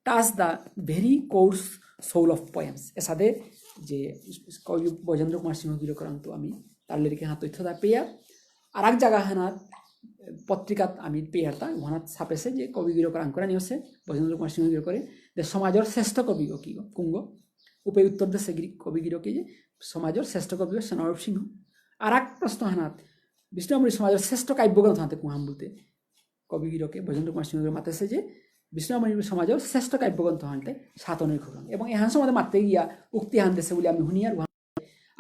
touch the very core soul of poems. এসাদে যে কবি বজেন্দ্র কুমার সিংহ গিরকরাং তো আমি তার লিরিকে হাত তথ্যতা পেয়া আর এক জায়গা হানাত পত্রিকাত আমি পেয়ারতা ওখানাত ছাপেছে যে কবি গিরকর আঙ্করা নিয়েছে বজেন্দ্র কুমার সিংহ গিরকরে যে সমাজের শ্রেষ্ঠ কবি কি কুঙ্গ উপে উত্তর দেশে কবি গিরকে যে সমাজের শ্রেষ্ঠ কবি সেনারূপ সিংহ আর এক প্রশ্ন হানাত বিষ্ণুমণি সমাজের শ্রেষ্ঠ কাব্যগ্রন্থ হাতে কুহাম বলতে কবি গিরকে বজেন্দ্র কুমার সিংহ মাতেছে যে বিষ্ণুমণি সমাজের শ্রেষ্ঠ কাব্যগ্রন্থ হানতে সাতনের খোরাং এবং এহান সমাজে মারতে গিয়া উক্তি হান দেশে বলে আমি শুনি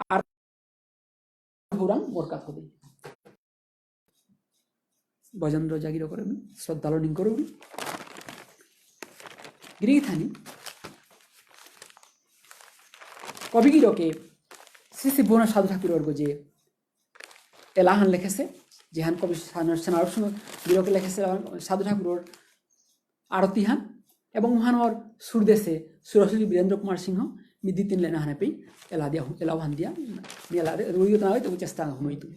আর খোরাং বরকাত হবে বজেন্দ্র জাগির করে শ্রদ্ধালনিং করবি গিরিথানি কবি গিরকে শ্রী শ্রী ভুবন সাধু ঠাকুরের যে এলাহান লিখেছে যেহান কবি সেনারূপ সিংহ গিরকে লিখেছে সাধু ঠাকুরের আরতি হান এবং উহানোর সুরদেশে সুরশ্রী বীরেন্দ্র কুমার সিংহ মিদি তিন লেনা হানে পেয়ে এলাও হান দিয়া রুইও না হয় তবু চেষ্টা হইতো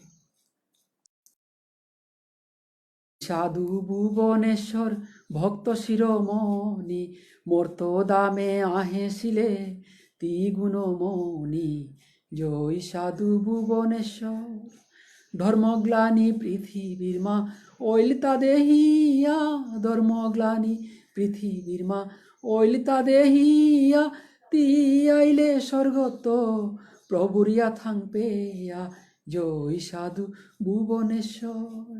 সাধু ভুবনেশ্বর ভক্ত শিরোমণি মর্ত দামে আহেছিলে তি গুণমণি জয় সাধু ভুবনেশ্বর ধর্মগ্লানি পৃথিবীর মা ঐলিতা দেহিয়া, ধর্মগ্লানি পৃথিবীর মা ঐলিতা দেহিয়া, তি আইলে স্বর্গত প্রভুরিয়া থাং পেয়া, জয় সাধু ভুবনেশ্বর।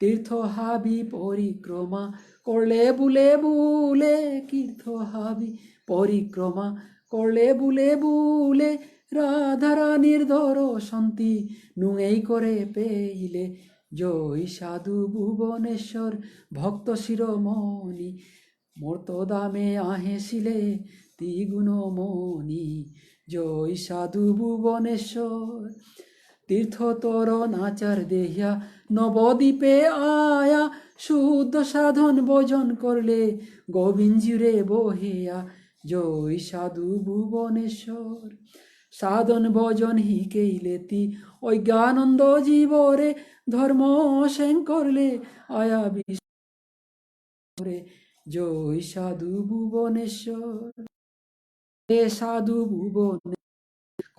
তীর্থ হাবি পরিক্রমা করলে বুলে বুলে, তীর্থ হাবি পরিক্রমা করলে বুলে বুলে, রাধারানীর দর্শন্তি নুঙেই করে পেইলে, জয় সাধু ভুবনেশ্বর ভক্ত শিরোমণি, মর্তদামে আহেছিলে তিগুণমণি, জয় সাধু ভুবনেশ্বর। তীর্থ তোর নাচার দেহিয়া নবদ্বীপে আয়া, শুদ্ধ সাধন ভোজন করলে গোবিঞ্জিরে বহিয়া, জয় সাধু ভুবনেশ্বর। সাধন ভজন হিকেইলেতি অজ্ঞানন্দ জীবরে, ধর্ম সেন করলে আয়া বিশ্বরে, জয় সাধু ভুবনেশ্বর। হে সাধু ভুবনে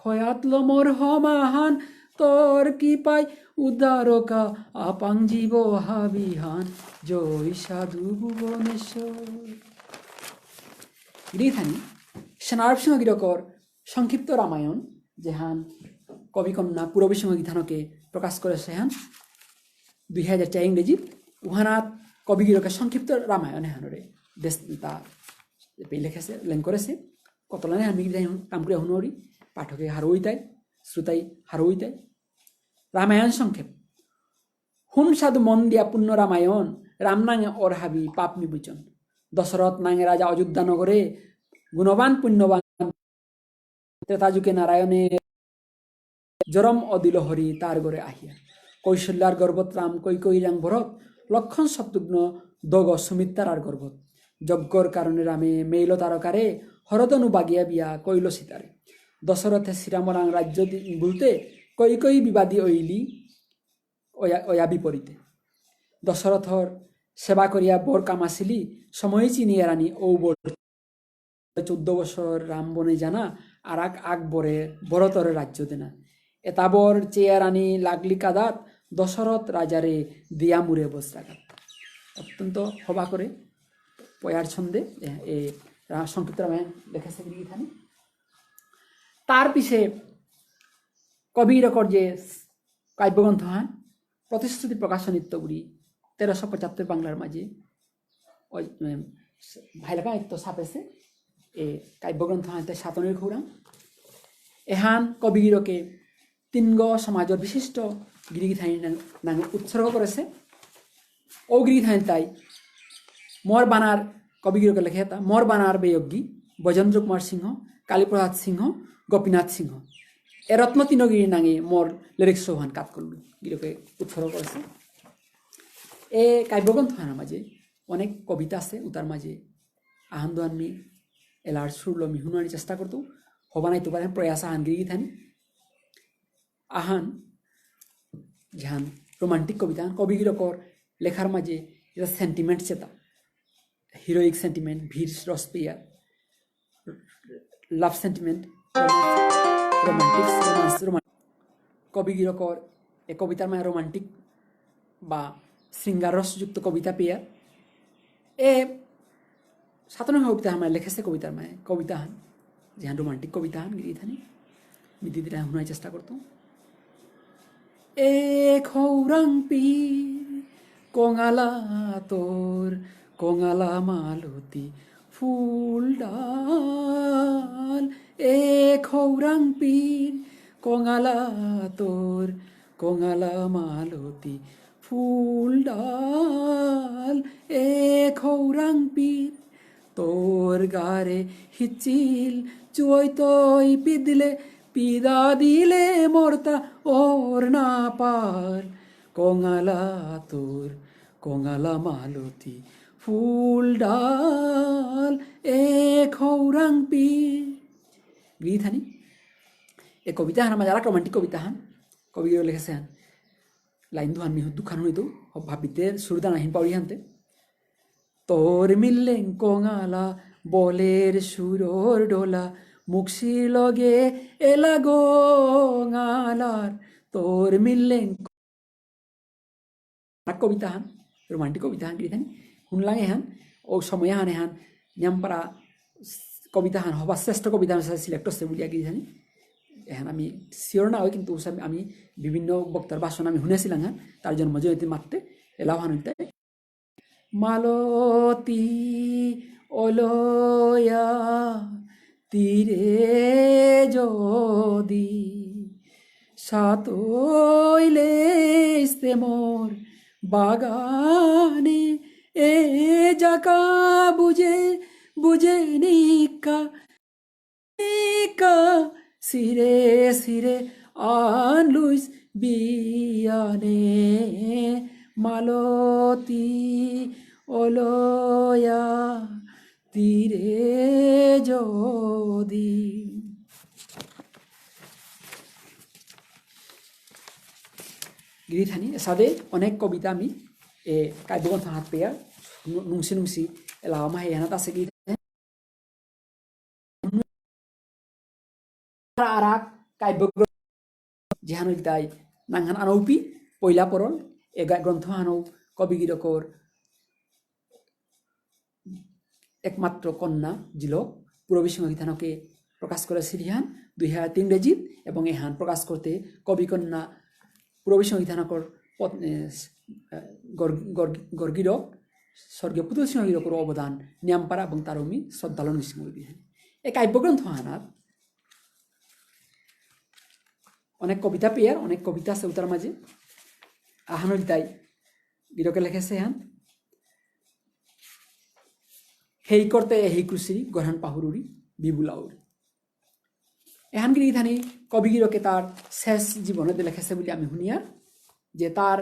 খয়াতল মোর হমাহান, তোর কি পাই উদ্ধারকা আপাং জীব হাবিহান, জয় সাধু ভুবনেশ্বর। গিরিথানি সেনারব সিংহ গিরকর সংক্ষিপ্ত রামায়ণ যেহান কবিকন্যা পূরবী সিংহ গীতানকে প্রকাশ করেছে হান 2004 ইংরেজি, উহানাত কবি গিরকের সংক্ষিপ্ত রামায়ণ হানরে দেশ তা লিখেছে লেন করেছে কত লাইনে আমি কাম করে হুনরি পাঠকে হারইতাই শ্রোতাই হারইতাই। রামায়ণ সংক্ষেপ। হুন সাধু মন দিয়া পুণ্য রামায়ণ, রাম নাঙে অর হাবি পাপ বিমোচন। দশরথ নাঙে রাজা অযোধ্যা নগরে, গুণবান পুণ্যবান ত্রেতাযুগে নারায়ণে, জরম অদিল হরি তার গড়ে আহিয়া। কৌশল্যার গর্ভত রাম, কৈকয়ীরাং ভরত, লক্ষণ শত্রুঘ্ন দগ সুমিত্রার আর গর্ভত। যজ্ঞর কারণে রামে মেইল তারকারে, হরতনু বাগিয়া বিয়া কইল সীতারে। দশরথে শ্রীরামরাং রাজ্য বলতে, কৈকয়ী বিবাদী অইলি অয়া বিপরীতে। দশরথর সেবা করিয়া বর কামাছিলি, সময় চিনিয়া রানী ও বর। 14 বছর রাম বনে জানা, আর আকবরে বরতরে রাজ্য দেনা। এতাবর চেয়া রানী লাগলি কাদাত, দশরথ রাজারে দিয়া মুরে বস্ত্রাঘাত। অত্যন্ত হবা করে পয়ার ছন্দে এ সংক্ষিপ্ত রামায়ণ লেখেছে গিরিখানি। তার পিছে কবি রেকর্ড যে কাব্যগ্রন্থ হান প্রতিশ্রুতি প্রকাশনিত্যগুড়ি 1375 বাংলার মাঝে ওই ভাইলাকায়িত্ব ছাপেছে এ কাব্যগ্রন্থ হাতে সাতনের খৌরাং। এহান কবিগিরকে তিনগ সমাজের বিশিষ্ট গিরিগিথানি নামে উৎসর্গ করেছে। ও গিরিগিথানি তাই মর বানার কবিগিরকে লেখে তা মর বানার বেয়জ্ঞী বজেন্দ্র কুমার সিংহ, কালীপ্রসাদ সিংহ, গোপীনাথ সিংহ এ রত্ন তিনগিরি নাঙে মর লিরিক্স সৌহান কাজ করল গিরকে উৎসর্গ করেছে। এ কাব্যগ্রন্থ হানার মাঝে অনেক কবিতা আছে, উতার মাঝে আহান আমি এলার সুরল মিহুনানি চেষ্টা করতো হবানাইতে পারেন প্রয়াস আহান গিরিগিথানি। আহান যাহান রোমান্টিক কবিতা কবিগিরকর লেখার মাঝে এটা সেন্টিমেন্ট চেতা, হিরোইক সেন্টিমেন্ট, ভীর রস পেয়া, লাভ সেন্টিমেন্ট, রোমান্টিক্স কবিগিরকর এ কবিতার মাঝে রোমান্টিক বা শৃঙ্গার রসযুক্ত কবিতা পেয়া এ সাতান্ন কবিতা আমার লেখেছে কবিতার মায়ে কবিতা হান যেহান রোমান্টিক কবিতা হান গিরিথানি মিদিদিরা শোনার চেষ্টা করতো। এ খৌরাং পীর কঙালা তোর কঙালা মালতী ফুল ডাল, এ খৌরাং পীর কঙালা তোর কঙালা মালতী ফুল ডাল, এ খৌরাং পীর তোর গারে হিচিল চুই তৈ পিদলে পিদা দিলে মর্তা ওর না পাল, কঙালা তোর কঙালা মালতী ফুল ডাল, এ খৌরাং পীর গিরিথানি। এ কবিতা হান আমার যারা রোমান্টিক কবিতা হান কবিগুলো লিখেছে হান লাইন দুহান মিহু দুখান হইতো ভাবিতে সুরদা নাহিন পাউরি হানতে। তোর মিললেন কঙালা বলের সুরর ডোলা, মুক্সির লগে এলা গঙালার তোর মিললে কবিতা হান romantic kobita han gritani hunlang han o সময় han han nyam para কবিতা han হবা শ্রেষ্ঠ কবিতা han সিলেক্ট হচ্ছে বলিয়া গিয়েছানি এখন আমি শিওর না হয় কিন্তু আমি বিভিন্ন বক্তার ভাষণ আমি শুনেছিলাম হ্যাঁ তার জন্ম জয়ন্তী মাত্রে এলাও হানুতে মালতী অলয়া তীরে যদি সাতইলে মোর বাগানে এ জাকা বুঝে নিকা সিরে সিরে আনলুইস বিয়ানে মালতী অলয়া তীরে যদি গিরিথানি সাদে অনেক কবিতা আমি কাব্যগ্রন্থ হাত পেয়া নুংসি এলাও মাহে হানাত আছে গিরি arak kaibogro jehanu dai nanghan anoupi পয়লা পরন এগা গ্রন্থ হানৌ কবিগিরকর একমাত্র কন্যা জিলক পূরবী সংবিধানকে প্রকাশ করে সিরিহান 2003 ইংরেজিত এবং এহান প্রকাশ করতে কবি কন্যা পূরবী সংবিধানকর গর্গিরক স্বর্গীয় পুতুল সিংহগিরকর অবদান নিয়ামপারা এবং তারমি শ্রদ্ধালন সিংহগিরি এই কাব্যগ্রন্থ হানাত অনেক কবিতা পেয়ার অনেক কবিতা আছে উতার মাঝে আহানুল তাই গিরকে লিখেছে হান হেই করতে হেই কুসিরি গরহান পাহুরুরি বিবুলাউরি এহান গিরি ধানি কবিগিরকে তার শেষ জীবনে লিখেছে বলে আমি শুনিয়ার যে তার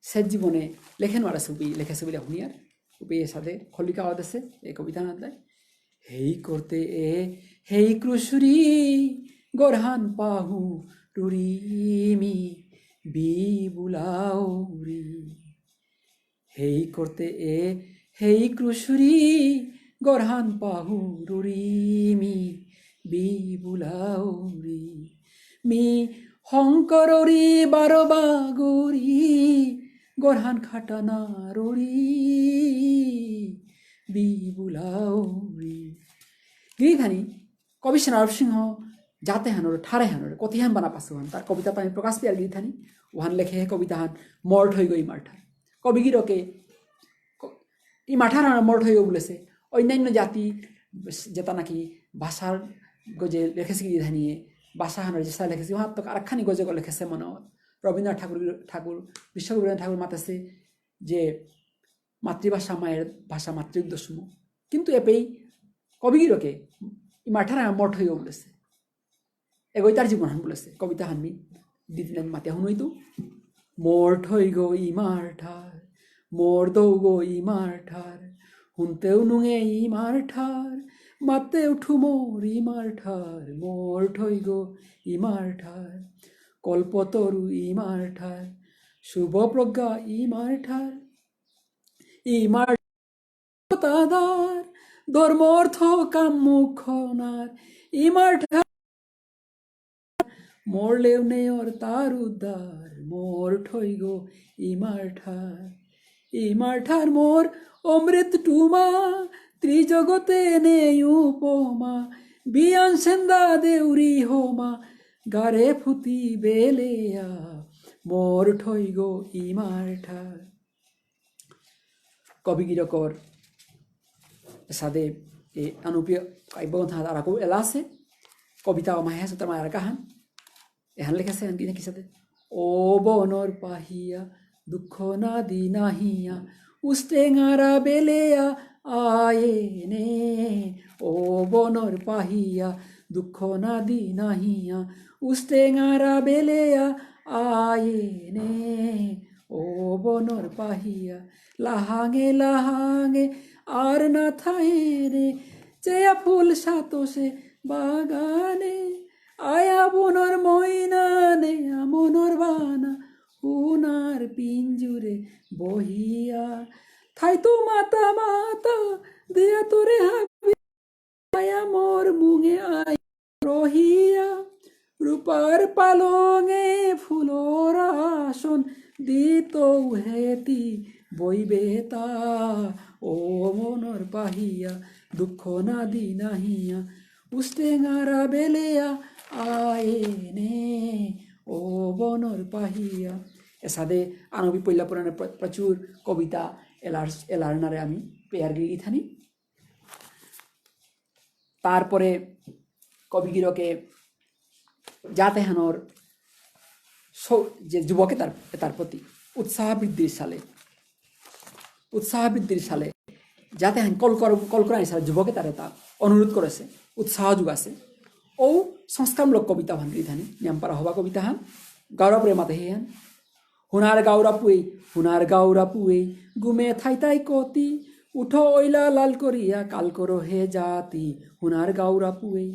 শেষ জীবনে লেখেন আর আছে লিখেছে বলে শুনিয়ার উপের সাথে খলিকা আছে এই কবিতা না দেয় হেই করতে হেই কুসুরি গরহান পাহু টুরিমি বিবুলাউরি হেই করতে হেই ক্রুশুরি গরহান পাহু রুরিমি বিবুলাউরি মি হংকররি বারবাগরি গরহান খাটানা রুরি বিবুলাউরি গিরিধানী কবি সেনারব সিংহ যাতে হানোর ঠারে হানোর কতিহান বানা পাশে হান তার কবিতা আমি প্রকাশ পেয়ার গিরিথানি ওহান লেখে কবিতা হান মর্ট হয়ে গই মাঠার কবিগিরকে ই মাঠার হান মর্ট হয়ে বলেছে অন্যান্য জাতি যেটা নাকি ভাষার গজে লেখেছে গিরিধানিয়ে ভাষা হানোর চেষ্টা লেখেছে ওহার তো আরেকখানি গজে লেখেছে মনে রবীন্দ্রনাথ ঠাকুর বিশ্বকবি ঠাকুর মাতাছে যে মাতৃভাষা মায়ের ভাষা মাতৃদশম কিন্তু এপেই কবিগিরকে ই মাঠার হান মর্ট হয়ে বলেছে এগোই তার জীবন হান বলেছে কবিতা হানমি দিদিন মাতে শুনইতো মোর ঠই গো ইমার ঠার মোর দৌ গো ইমার ঠার শুনতেও নুঙে ইমার ঠার মাতে উঠু মোর ইমার ঠার মোর ঠই গো ইমার ঠার কল্পতরু ইমার ঠার শুভ প্রজ্ঞা ইমার ঠার ইমার তাদার ধর্মর্থ কাম মুখনার ইমার ঠার মরলেও নেওর তার উদ্ধার মোর ঠই গো ইমার ঠার মোর অমৃত টুমা ত্রিজগতে নেই উপমা বিয়ান সেন্দা দেউরি হোমা গারে ফুতি বেলেয়া মোর ঠই গো ইমার ঠার কবিগিরকর সাদে এ আনুপ্রিয় কাব্যগ্রন্থ আরাকো এলাছে কবিতা মাহে সুতার মায়ের কাহান এহান লেখেছে এহান কিনে কিসাতে ও বনর পাহিয়া দুঃখ না দি নাহিয়া উস্তেঙারা বেলেয়া আয়ে নে ও বনর পাহিয়া দুঃখ না দি নাহিয়া উস্তেঙারা বেলেয়া আয়ে নে ও বনর পাহিয়া লাহাঙে লাহাঙে আর না থায়ে রে চেয়া ফুল সাতোষে বাগানে আয়া বনর ময়নানে আমনর বানা উনার পিঞ্জুরে বহিয়া থাই তো মাতা মাতা দেয়া তোরে হাবি আয়া মোর মুঙে আয় রহিয়া রূপার পালঙে ফুলর আসন দিত হেতি বইবে তা ও মনর পাহিয়া দুঃখ নাদি নাহিয়া উষ্টেঙারা বেলেয়া আয়েনে ও বনর পাহিয়া এসাদে আনবি পল্লা পুরাণের প্রচুর কবিতা এলারনারে আমি পেয়ার গিরি থানি তারপরে কবিগিরকে জাতেহানোর যে যুবকে তার প্রতি উৎসাহ বৃদ্ধির সালে যাতে হান কলকরা হিসাবে যুবকে তারে তা অনুরোধ করেছে উৎসাহ যোগাছে ও সংস্কারমূলক কবিতা হান গিরিধানি নিয়ামপারা হবা কবিতা হান গৌরবরে মাতে হেন হুনার গাউরা পুয়ে গুমে থাই কতি উঠো ওইলা লাল করিয়া কাল করো হে জাতি হুনার গাউরা পুয়ে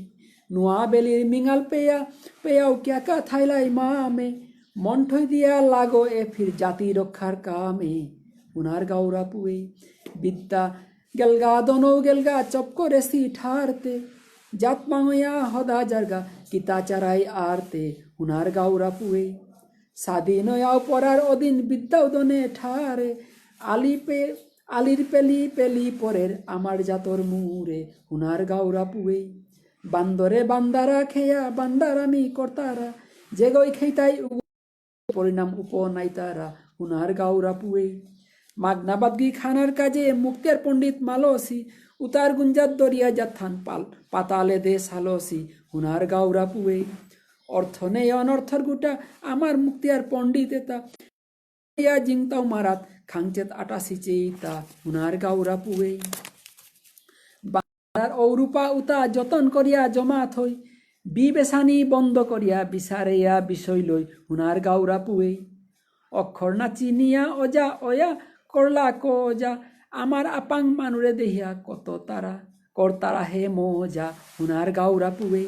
নোয়া বেলির মিঙাল পেয়াও ক্যাকা থাইলাই মামে মন্ঠই দিয়া লাগো এ ফির জাতি রক্ষার কামে হুনার গাউরা পুয়ে বিদ্যা গেলগা দনো গেলগা চপ করে সি ঠারতে জাত মাঙয়া হদা জারগা কিতা চারাই আরতে হুনার গাউরা পুয়ে স্বাধীন পরার অদিন বিদ্যা উদনে ঠারে আলির পেলি পরের আমার জাতর মুরে হুনার গাউরা পুয়ে বান্দরে বান্দারা খেয়া বান্দারামি কর্তারা যে গই খেইতাই পরিণাম উপনাইতারা হুনার গাউরা পুয়ে মাগনাবাদগি খানার কাজে মুক্তের পণ্ডিত মালসি উতার গুঞ্জাত দরিয়া যাথান পাতালে দে সালসি হুনার গাউরা পুয়ে অর্থ নেই অনর্থর গুটা আমার মুক্তিয়ার পণ্ডিত এতা জিংতাও মারাত খাংচেত আটাসি চেইতা হুনার গাউরা পুয়ে ঔরূপা উতা যতন করিয়া জমা থই বিবেশানি বন্ধ করিয়া বিচারেয়া বিষয় লই হুনার গাউরা পুয়ে অক্ষর না চিনিয়া অজা অয়া করলা কজা আমার আপাং মানুরে দেহিয়া কত তারা করতারা হে মজা হুনার গাউরা পুয়ে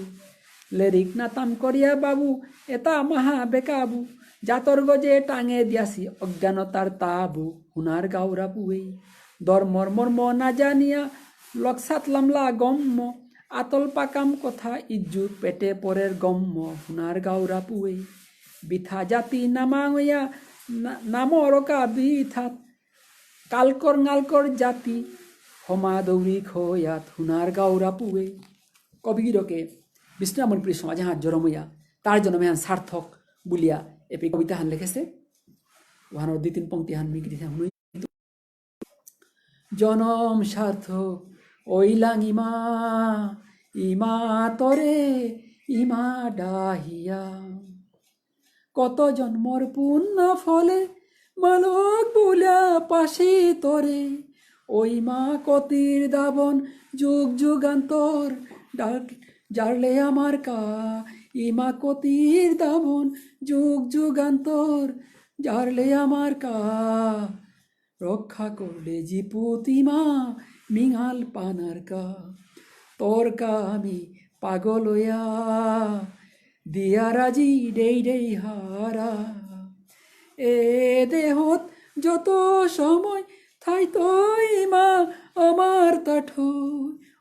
লেরিক না তাম করিয়া বাবু এটা মাহা বেকাবু জাতর গজে টাঙে দিয়াছি অজ্ঞানতার তাবু হুনার গাউরা পুয়ে ধর্মর মর্ম না জানিয়া লকসাত লামলা গম্য আতল পাকাম কথা ইজ্জুত পেটে পরের গম্য হুনার গাউরা পুয়ে বিথা জাতি নামাঙয়া নামরকা বিথাত কালকর নালকর জাতি হমা দৌড়ি খয়াত হুনার গাউরা পুয়ে কবিগিরকে বিষ্ণুমণিপুরী সমাজে হাত জরমইয়া তার জন্য হান সার্থক বলিয়া এপি কবিতা হান লিখেছে ওহানোর 2-3 পংক্তি হান মিগিরি হুনুই জনম সার্থক ওইলাং ইমা তরে ইমা ডাহিয়া কত জন্মর পুণ্য ফলে মালক বুলা পাশে তরে ওই মা কতির দাবন যুগ যুগান্তর জারলে আমার কা ইমা কতির দাবন যুগ যুগান্তর জারলে আমার কা রক্ষা করলে জিপুতিমা মিঙাল পানার কা তোর কা আমি পাগলয়া দিয়া রাজি ডেই হারা এ দেহত যত সময় থাই তই মা আমার তাঠ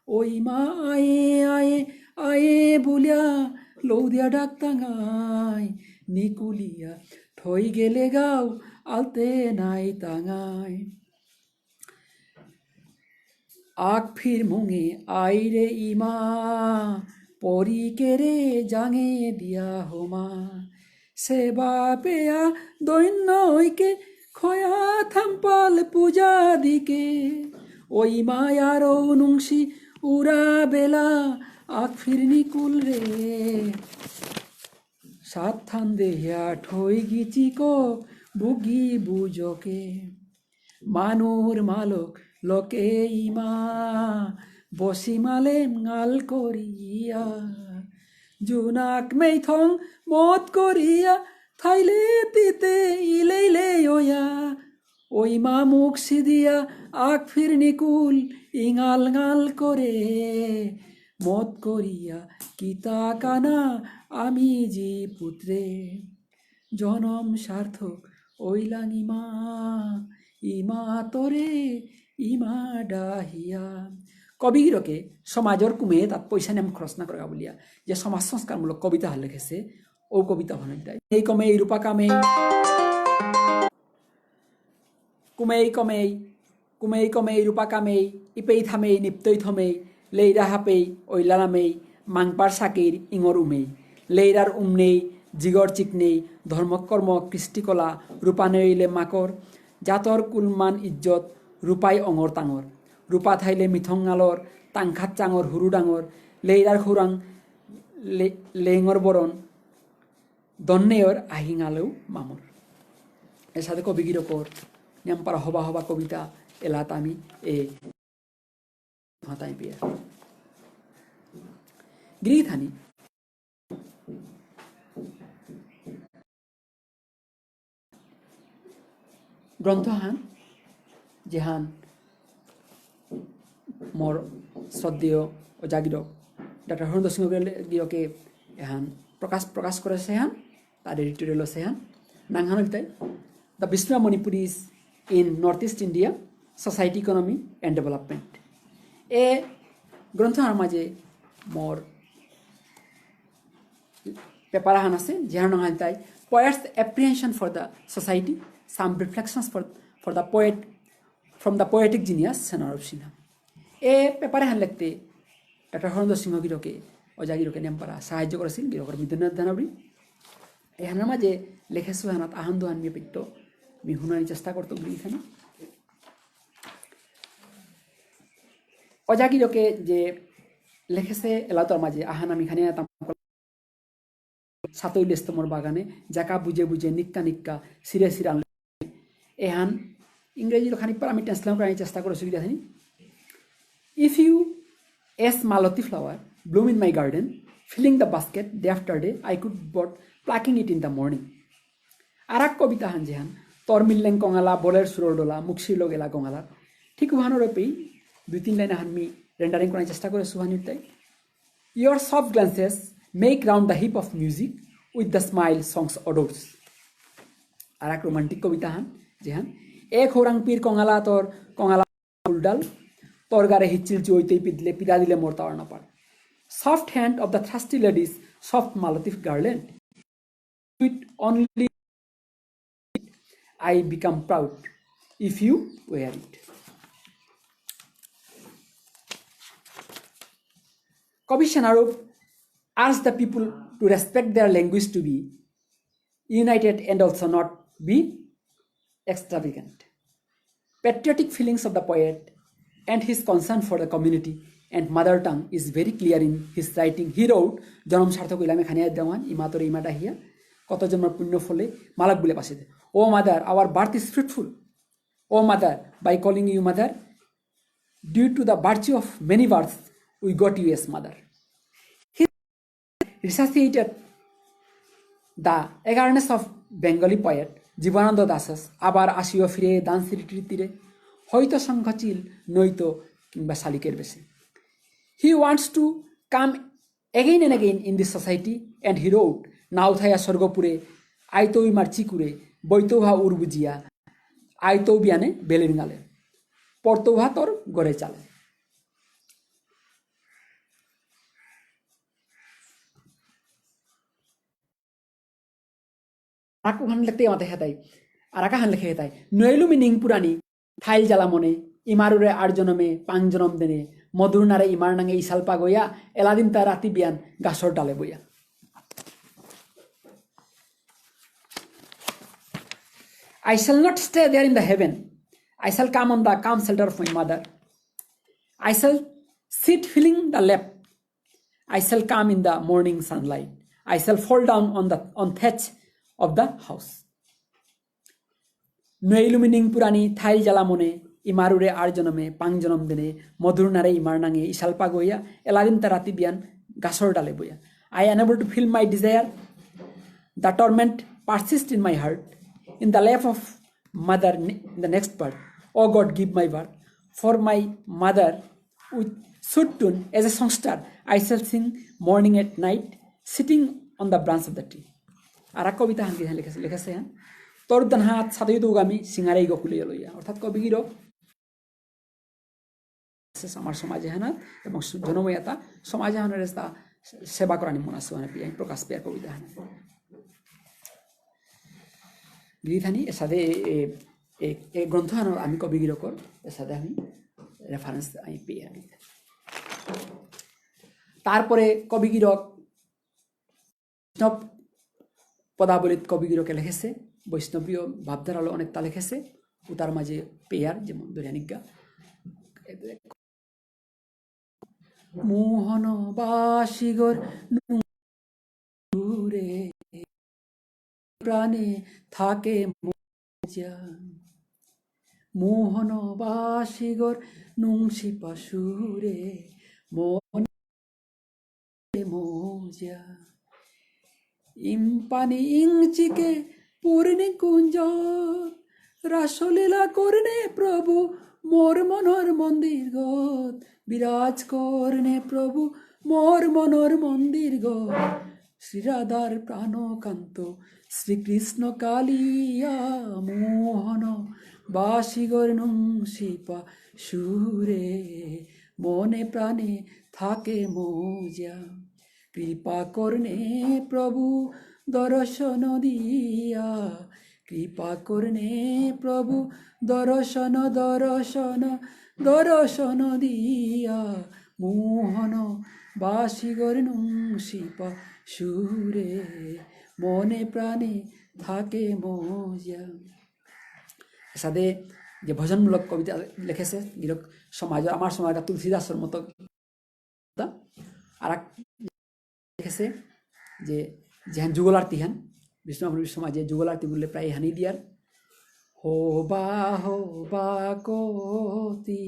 ওই মা আয়ে বুলিয়া লৌদিয়া ডাক্তাঙাই নিকুলিয়া ঠই গেলে গাও আলতে নাই তাঙায় আক ফির মুঙে আইরে ইমা পরি কেরে জাঙে দিয়া হোমা সেবা পেয়া দৈন্যকে খয়া থাম্পাল পূজা দিকে ওই মায়ার নুংসি উড়া বেলা আক ফিরনি কুল রে সাতথান দেহিয়া ঠই গিচি কক বুগি বুজকে মানুর মালক লোকে ইমা বসি মালে গাল করিয়া জুনাক মেইথং মত করিয়া থাইলে তিতে ইলেইলে ওয়া ওই মা মুখ সিদিয়া আক ফির নিকুল ইঙাল গাল করে মত করিয়া কিতা কানা আমি জি পুত্রে জনম সার্থক ওইলাং ইমা তরে ইমা ডাহিয়া কবিগিরকে সমাজের কুমে তাত পয়সা নেম খরচ না করা বলিয়া যে সমাজ সংস্কারমূলক কবিতা লিখেছে ও কবিতা ভানে দেয় এই কমে এই রূপা কামে কুমেই কমেই কুমেই কমেই রূপা কামেই ইপেই থামেই নিপ্তই থমেই লেইরা হাপেই ওইলা নামেই মাংপার সাকির ইঙর উমেই লেইরার উমনেই জিগর চিকনেই ধর্মকর্ম কৃষ্টিকলা রূপা নেইলে মাকর জাতর কুলমান ইজ্জত রূপাই অঙর তাঙর রূপা থাইলে মিথঙালর তাংখাত চাঙর হুরু ডাঙর লেইরার খুরাং লেঙর বরণ দন্নেয়র আহিঙালেও মামর এর সাথে কবিগিরকর নিয়ামপারা হবা হবা কবিতা এলাত আমি এ হাতাই বিয়া গিরিথানি গ্রন্থহান যেহান মোর শ্রদ্ধেয় ও জাগিরক ডক্টর হরেন্দ্র সিংহ গিরকে এহান প্রকাশ করে সেহান তার এডিটোরিয়াল সেহান নাংহান তাই the Bishnu Manipuris in north east India society economy and development এ গ্রন্থহার মাঝে মোর পেপারাহান আছে যেহান নহান তাই poet's apprehension for the society, some reflections for the poet from the poetic genius Senarab Sinha. এ পেপারে হান লিখতে ডক্টর হরেন্দ্র সিংহ গিরকে অজাগিরকে নেমপারা সাহায্য করেছিল গিরকর বিদ্যুৎ ধানবী এহানের মাঝে লেখেছো হানাত আহান দোহান মিয়ে পেত মি হুনানি চেষ্টা করতো গিরিখানে অজাগিরকে যে লেখেছে এলাতর মাঝে আহান আমি খানে সাতই লেস্তমর বাগানে জাকা বুঝে বুঝে নিক্কা নিক্কা সিরে সিরান এহান ইংরেজির খানিকবার আমি ট্রান্সলেট করার চেষ্টা করেছি দেখানি if you as Malati flower bloom in my garden filling the basket day after day I could but plucking it in the morning আর এক কবিতা হান যেহান তর মিললেং কঙালা বলের সুরর ডোলা মুখশির লোক এলা কঙালা ঠিক উহানোর পেই 2-3 লাইন হান মি রেন্ডারিং করার চেষ্টা করে সুহানির তাই your soft glances make round the heap of music with the smile songs odors আর এক রোমান্টিক কবিতা হান যেহান এক হোরাং পীর কঙালা তোর কঙালা উলডাল তোর গারে হিচ্ছিল চইতেই পিদলে পিদা দিলে মোর তাওয়ার না পার soft hand of the thirsty ladies soft Malati garland with only I become proud if you wear it কবি Senarup ask the people to respect their language to be united and also not be extravagant. Patriotic feelings of the poet and his concern for the community and mother tongue is very clear in his writing. He wrote, Janam Sarthak Ilame Khaniya Dewan, Imator Imata Hia, Koto Janmar Punyo Fole, Malak Bule Paside. Oh mother, our birth is fruitful. Oh mother, by calling you mother, due to the virtue of many births, we got you as mother. Resuscitated the eagerness of Bengali poet Jibananda Dasas আবার আসিও ফিরে দানসিরিটির তীরে হয়তো সংখ্যাচিল নয়তো কিংবা শালিকের বেশে he wants to come again and again in this society and he wrote নাউথায়া স্বর্গপুরে আইতই মার চিকুরে বৈতৌহা উর বুজিয়া আইতৌ বিয়ানে বেলের গালে পড়তৌহা তোর গড়ে চালে aku han lekte mate hetai araka han lekhe hetai noelu mining purani thail jala mone imarure arjonome pangjonom dene modur nare imar nange isalpa goya eladin ta rati bian gasor dale boya I shall not stay there in the heaven I shall come on the calm shelter of my mother I shall sit feeling the lap I shall come in the morning sunlight I shall fall down on thatch of the house. No illumining purani thail jalamone imarure arjonome pangjonam dene modur nare imar nange isalpa goya eladin tarati bian gasor dale boya I am unable to feel my desire the torment persists in my heart in the lap of mother in the next part oh God give my birth for my mother with sweet tune as a songster I shall sing morning at night sitting on the branch of the tree আর এক কবিতা হানকি লিখেছে তোর দান হাত সাদই দৌগামী সিঙ্গারাই গকুলে লইয়া অর্থাৎ কবিগির আমার সমাজে হানা এবং জনময়তা সমাজে হানা রেস্তা সেবা করানি মনাসু হানা পিয়াই প্রকাশ পেয়ার কবিতা হানা গিরিথানি এসাদে এ গ্রন্থ হানা আমি কবি গিরকর এসাদে আমি রেফারেন্স আমি পেয়ে তারপরে কবি গিরক বৈষ্ণব পদাবলীত কবি গিরকে লিখেছে বৈষ্ণবীয় ভাবধারালো অনেকটা লিখেছে ও তার মাঝে পেয়ার যেমন দৈনিকা মোহন বাসিগর নুরে প্রাণে থাকে মজা মোহন বাসিগর নুংসি পাশুরে মনে মজা ইম্পানি ইংচিকে পূর্ণি কুঞ্জ রাসলীলা করনে প্রভু মোর মনোর মন্দির গত বিরাজ করনে প্রভু মোর মনোর মন্দির গত শ্রীরাধার প্রাণকান্ত শ্রীকৃষ্ণ কালিয়া মোহন বাসিগর নুংসিপা সুরে মনে প্রাণে থাকে মজা কৃপা করনে প্রভু দর্শন দিয়া কৃপা করনে প্রভু দর্শন দর্শন দর্শন দিয়া মোহন বাসিগর নুংসিপা সুরে মনে প্রাণে থাকে মজা সাদে যে ভজনমূলক কবিতা লিখেছে গিরক সমাজ আমার সমাজটা তুলসীদাসের মতো আর লিখেছে যে যেহান যুগল আরতি হান বিষ্ণু সমাজে যুগল আরতি বললে প্রায় হানি দিয়ার হো বা কতি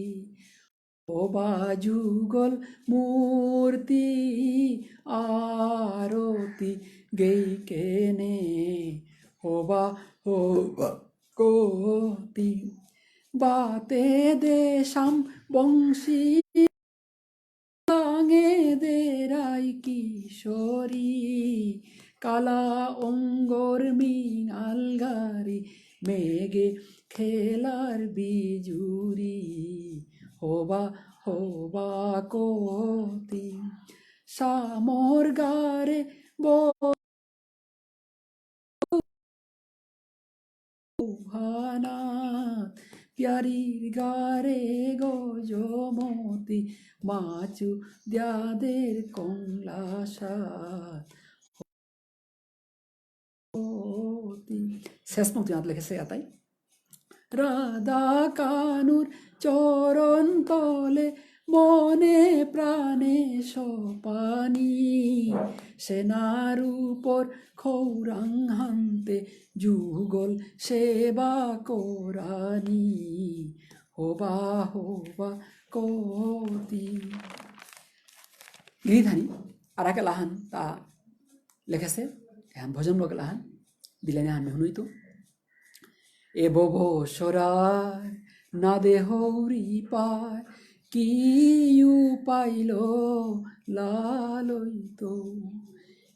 বা যুগল মূর্তি আরতি গেই কেনে বা কতি বাতে দেশাম বংশী লাঙে দেরাই কিশোরী কালা অঙ্গর মিঙাল গারি মেঘে খেলার বিজুরি হবা কতি সামর গারে বহানাথ প্যারির গারে গজমতি মাচু দ্যাদের কংলাসাত শেষ পংক্তি হাত লিখেছে এটাই রাধা কানুর চরণ তলে মনে প্রাণে সপানি সেনার উপর খৌরাং হান্তে যুগল সেবা কোরানি হবা কতি গিরিধানী আর একে লাহান তা লিখেছে এখন ভজনমূলক লাহান দিলেনে হান মেহনুই তো এ বো সরার না দেহৌরি পার কি পাইল লালইত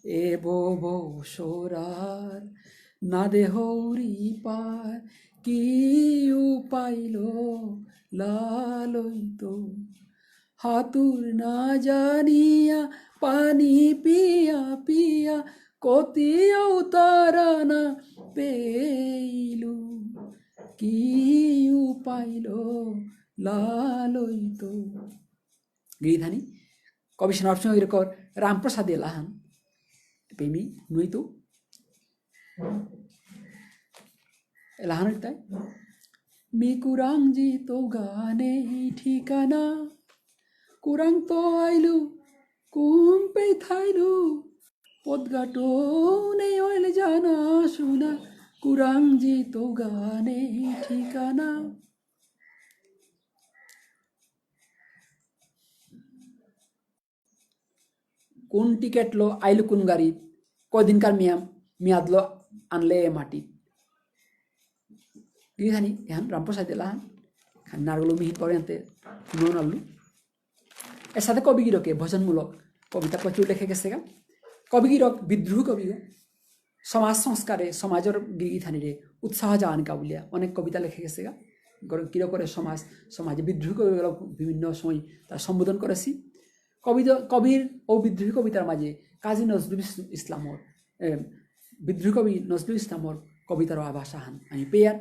এ বো সরার না দেহৌরি পার কি পাইল লালইত হাতুর না জানিয়া পানি পিয়া পিয়া কতি তারানা পেইলু কি পাইল লালইত গিরিধানী কবি নরসিংহ গিরকর রামপ্রসাদ লাহান প্রেমী নইতো লাহান তাই মি কুরাং জি তো গানে ঠিকানা কুরাং তো আইলু কুম্পে থাইলু পদগাটো নেই হইলে জানা শোনা কুরাং জি তো গানে ঠিকানা কোন টিকেট লো আইলু কোন গাড়ি কদিনকার মেয়াদ লো আনলে মাটি গিরিধানী এখন রামপ্রসাদ লাহান খান্নারগুলো মিহিন পরে আনতে নুন আলু এর সাথে কবি গিরকে ভজনমূলক কবিতা প্রচুর লিখে গেছে গা কবি গিরক বিদ্রোহ কবি সমাজ সংস্কারে সমাজের গিরিধানীরে উৎসাহ জান কা বলিয়া অনেক কবিতা লিখে গেছে গা কিরো করে সমাজে বিদ্রোহী কবিগুলো বিভিন্ন সময় তার সম্বোধন করেছি কবির ও বিদ্রোহী কবিতার মাঝে কাজী নজরুল ইসলামর বিদ্রোহী কবি নজরুল ইসলামর কবিতার আভাস আহান আমি পেয়ার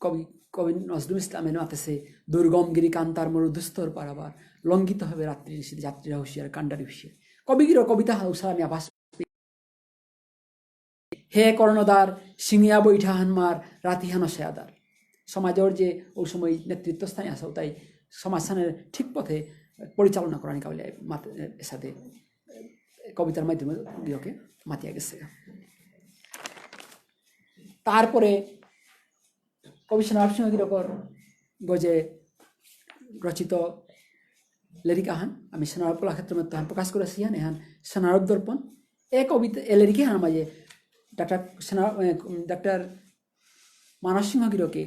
কবি নজরুল ইসলামের মাতেছে দুর্গমগিরি কান্তার মরুদুস্তর পারাবার লঙ্ঘিত হবে রাত্রি নিশীথে যাত্রীরা হুঁশিয়ার কাণ্ডারি হুঁশিয়ার কবিগিরো কবিতা হাউসার আমি আভাস হে কর্ণদার সিংয়া বৈঠা হানমার রাতিহানো সেয়াদার সমাজের যে ওই সময় নেতৃত্ব স্থানে আসো তাই সমাজস্থানের ঠিক পথে পরিচালনা করা কাবলে সাথে কবিতার মাধ্যমে গৃহকে মাতিয়া গেছে তারপরে কবি সেনারব সিংহ গিরকর গজে রচিত লেরিকা হান আমি সেনারব কলাক্ষেত্র মধ্যে হান প্রকাশ করেছি হান এহান সেনারব দর্পণ কবিতা লেরিকা হান মাঝে ডাক্তার মানস সিংহ গিরকে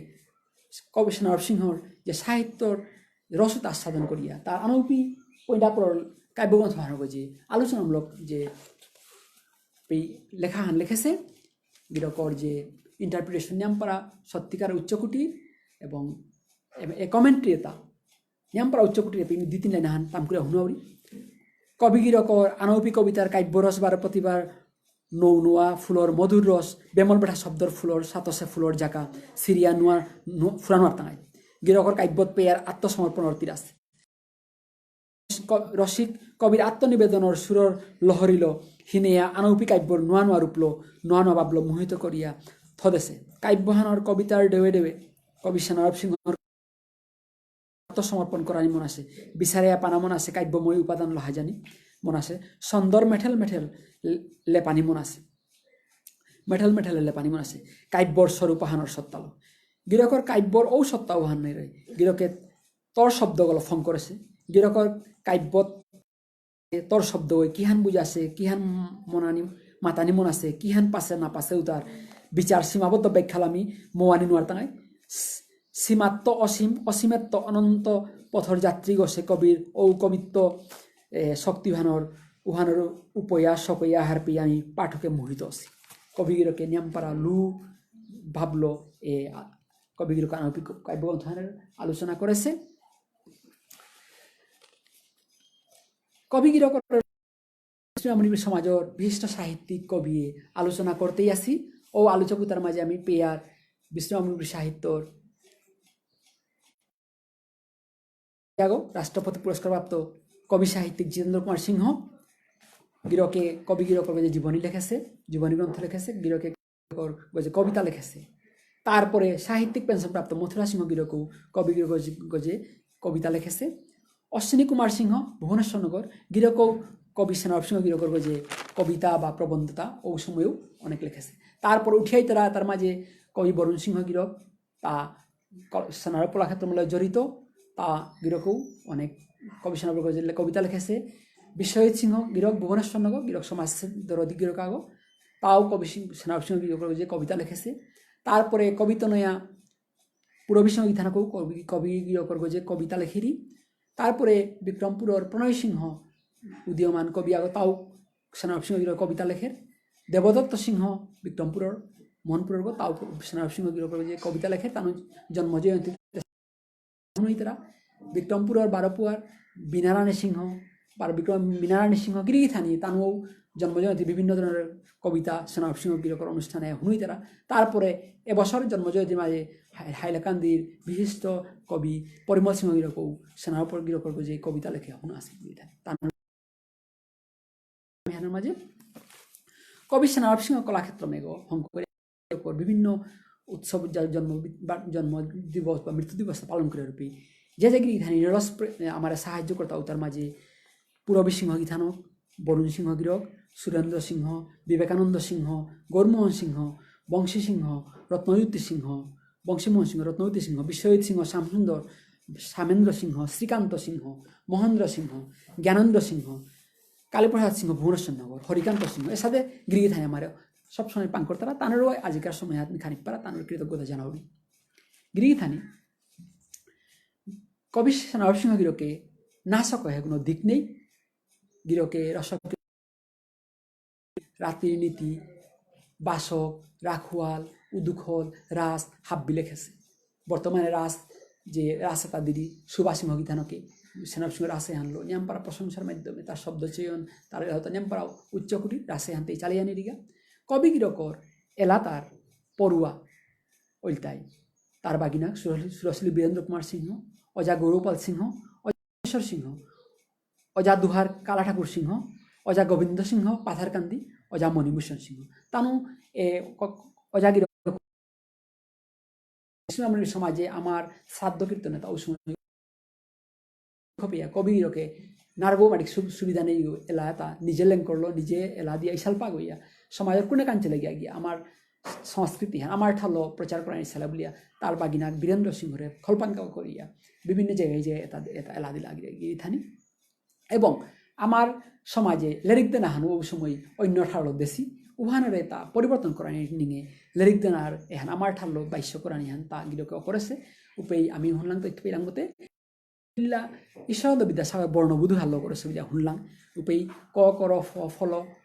কবি সেনারব সিংহর যে সাহিত্যর রসতা আস্বাদন করিয়া তার আনৌপি পৈডাপর কাব্যগ্রন্থ ভার যে আলোচনামূলক যে লেখা হান লিখেছে গিরকর যে ইন্টারপ্রিটেশন নিয়ামপাড়া সত্যিকার উচ্চকুটি এবং কমেন্ট্রিতা নিয়ামপাড়া উচ্চকুটির দুই তিন লাইন হান তাম করে হুনাউরি কবি গিরকর আনৌপি কবিতার কাব্যরস বার প্রতিবার নৌ নোয়া ফুলর মধুর রস বেমল বেঠা শব্দর ফুলর সাতসে ফুলর জাকা সিরিয়া নোয়া ফুরানোয়ার তাঙায় গিরকর কাব্যত পেয়ার আত্মসমর্পণর তিরাস রসিক কবির আত্মনিবেদনের সুরর লহরিল হিনেয়া আনৌপি কাব্যর নোয়া নোয়া রূপল নোয়া নোয়া ভাবল মোহিত করিয়া থদেছে কাব্যহানর কবিতার ডেবে ডেবে কবি সেনারব সিংহর আত্মসমর্পণ করানি মন আসে বিচারিয়া পানা মন আসে কাব্যময় উপাদান লহাজানি মন আসে সন্দর মেঠেল মেঠেল লেপানি মন আছে মেঠেল মেঠেল লেপানি মন আছে কাব্যর স্বরূপাহানর সত্তালো গিরকর কাব্যর ঔ সত্তা উহান নেই রে গিরকে তর শব্দগুলো ফং করেছে গিরকর কাব্যত তর শব্দ কিহান বুঝাছে কিহান মনানি মাতানি মন আছে কিহান পাশে না পাশে উতার বিচার সীমাবদ্ধ ব্যাখ্যালামি মোয়ানি নোয়ার তাঙায় সীমাত্ম অসীম অসীমাত্ম অনন্ত পথর যাত্রী গছে কবির ঔ কবিত্ব শক্তিভানর উহানোর উপয়া সপয়া হারপি আমি পাঠকে মোহিত আছি কবিগিরকে নিয়ামপাড়া লু ভাবলো কবিগির আনৌপিক কাব্যগ্রন্থের আলোচনা করেছে কবিগির সমাজের বিশিষ্ট সাহিত্যিক কবি আলোচনা করতেই আসি ও আলোচকতার মাঝে আমি পেয়ার বিষ্ণু সাহিত্যর রাষ্ট্রপতি পুরস্কারপ্রাপ্ত কবি সাহিত্যিক জিতেন্দ্র কুমার সিংহ গিরকে কবি গিরকর যে জীবনী লিখেছে জীবনী গ্রন্থ লিখেছে গিরকে কবিতা লিখেছে তারপরে সাহিত্যিক পেনশনপ্রাপ্ত মথুরা সিংহ গিরকও কবি গজে কবিতা লিখেছে অশ্বিনী কুমার সিংহ ভুবনেশ্বরনগর গিরকও কবি সেনারব সিংহ গিরকর গজে কবিতা বা প্রবন্ধতা ও সময়ও অনেক লিখেছে তারপর উঠিয়াই তার মাঝে কবি বরুণ সিংহ গিরক তা সেনারব কলাক্ষেত্র মেলায় জড়িত তা গিরকও অনেক কবি সেনারব গজে কবিতা লিখেছে বিশ্বজিৎ সিংহ গিরক ভুবনেশ্বরনগর গিরক সমাজ দরদি গিরক আগো তাও কবি সেনারব সিংহ গিরকর যে কবিতা লিখেছে তারপরে কবিতনয়া পূরবী সিংহ গীতানকেও কবি গিরকর যে কবিতা লেখিরি তারপরে বিক্রমপুরর প্রণয় সিংহ উদীয়মান কবি আগো তাও সেনারব সিংহ গিরক কবিতা লেখের দেবদত্ত সিংহ বিক্রমপুরর মোহনপুরের গো তাও সেনারব সিংহ গিরকর যে কবিতা লেখে তার জন্ম জয়ন্তী তারা বিক্রমপুরর বারপুয়ার বিনারায়ণ সিংহ বিনারায়ণ সিংহ গিরিগিথানি তানও জন্মজয়ন্তী বিভিন্ন ধরনের কবিতা সেনারব সিংহ গিরকর অনুষ্ঠানে হুনুই তারা তারপরে এবছর জন্মজয়ন্তী মাঝে হাইলাকান্দির বিশিষ্ট কবি পরিমল সিংহ গিরকও সেনারব গিরকর যে কবিতা লেখে হুন আসে তার মাঝে কবি সেনারব সিংহ কলাক্ষেত্র মেঘ হংকরে বিভিন্ন উৎসব জন্ম দিবস বা মৃত্যু দিবস পালন করে রূপে যে গিরিধানী নিরস আমার সাহায্য করতাও তার মাঝে পূরবী সিংহ গীতানক বরুণ সিংহ গিরক সুরেন্দ্র সিংহ বিবেকানন্দ সিংহ গৌরমোহন সিংহ বংশী সিংহ রত্নজ্যোতি সিংহ বংশীমোহন সিংহ রত্নজ্যোতি সিংহ বিশ্বজিৎ সিংহ শ্যামসুন্দর শ্যামেন্দ্র সিংহ শ্রীকান্ত সিংহ মহেন্দ্র সিংহ জ্ঞানেন্দ্র সিংহ কালীপ্রসাদ সিংহ ভুবনেশ্বরনগর হরিকান্ত সিংহ এর সাথে গিরিধানী আমার সবসময় পান করতারা তানেরও আজিকার সময় আপনি খানিক পারা তানের কৃতজ্ঞতা জানাবি গিরিথানি কবি সেনারব সিংহ গিরকে নাশক হয়ে কোনো দিক নেই গিরকে রসক রাতির নীতি বাসক রাখুয়াল উদুখল রাস হাব্বি লিখেছে বর্তমানে যে রাসেতা দিদি সুভাষিংহ গীতানকে সেনাপসিংহ রাসে হানলো নিয়ামপাড়া প্রশংসার মাধ্যমে তার শব্দ চয়ন তার হয়তো নিয়ামপাড়া উচ্চকুটি রাসে হানতেই চালিয়ে আনি দিগা কবি গিরকর এলা তার পড়ুয়া ওইটাই তার বাগিনা সুরশ্রী বীরেন্দ্র কুমার সিংহ অজা গৌরপাল সিংহ অজা সিংহ অজা দুহার কালা ঠাকুর সিংহ অজা গোবিন্দ সিংহ পাথারকান্দি অজা মণিভূষণ সিংহ তানু অজা গির সমাজে আমার শ্রাদ্ধ কীর্তনে তা সময় কবিরকে নারগো মাটিক সুবিধা নেই এলা তা নিজে লেং করলো নিজে এলা দিয়া ইসাল পাগ হইয়া সমাজের কোনে কাঞ্চলে গিয়া আমার সংস্কৃতি আমার ঠালো প্রচার করার ইচ্ছা বলিয়া তার বাগিনা বীরেন্দ্র সিংহরে খলপাঙ্কা করিয়া বিভিন্ন জায়গায় যে এটা এলা দিলা গিয়ে থানি এবং আমার সমাজে লেরিক দেনা হানু ওই সময় অন্য ঠালো বেশি উহানের তা পরিবর্তন করা নিয়ে লেরিক দেনার এহান আমার ঠালো বাইশ্য করা নিহান তা গিরকে করেছে উপেই আমি শুনলাম তথ্য পেলাম মতে ঈশ্বরদ বিদ্যাসাগর বর্ণবুধু হাল্লো করেছে বুঝা শুনলাম উপেই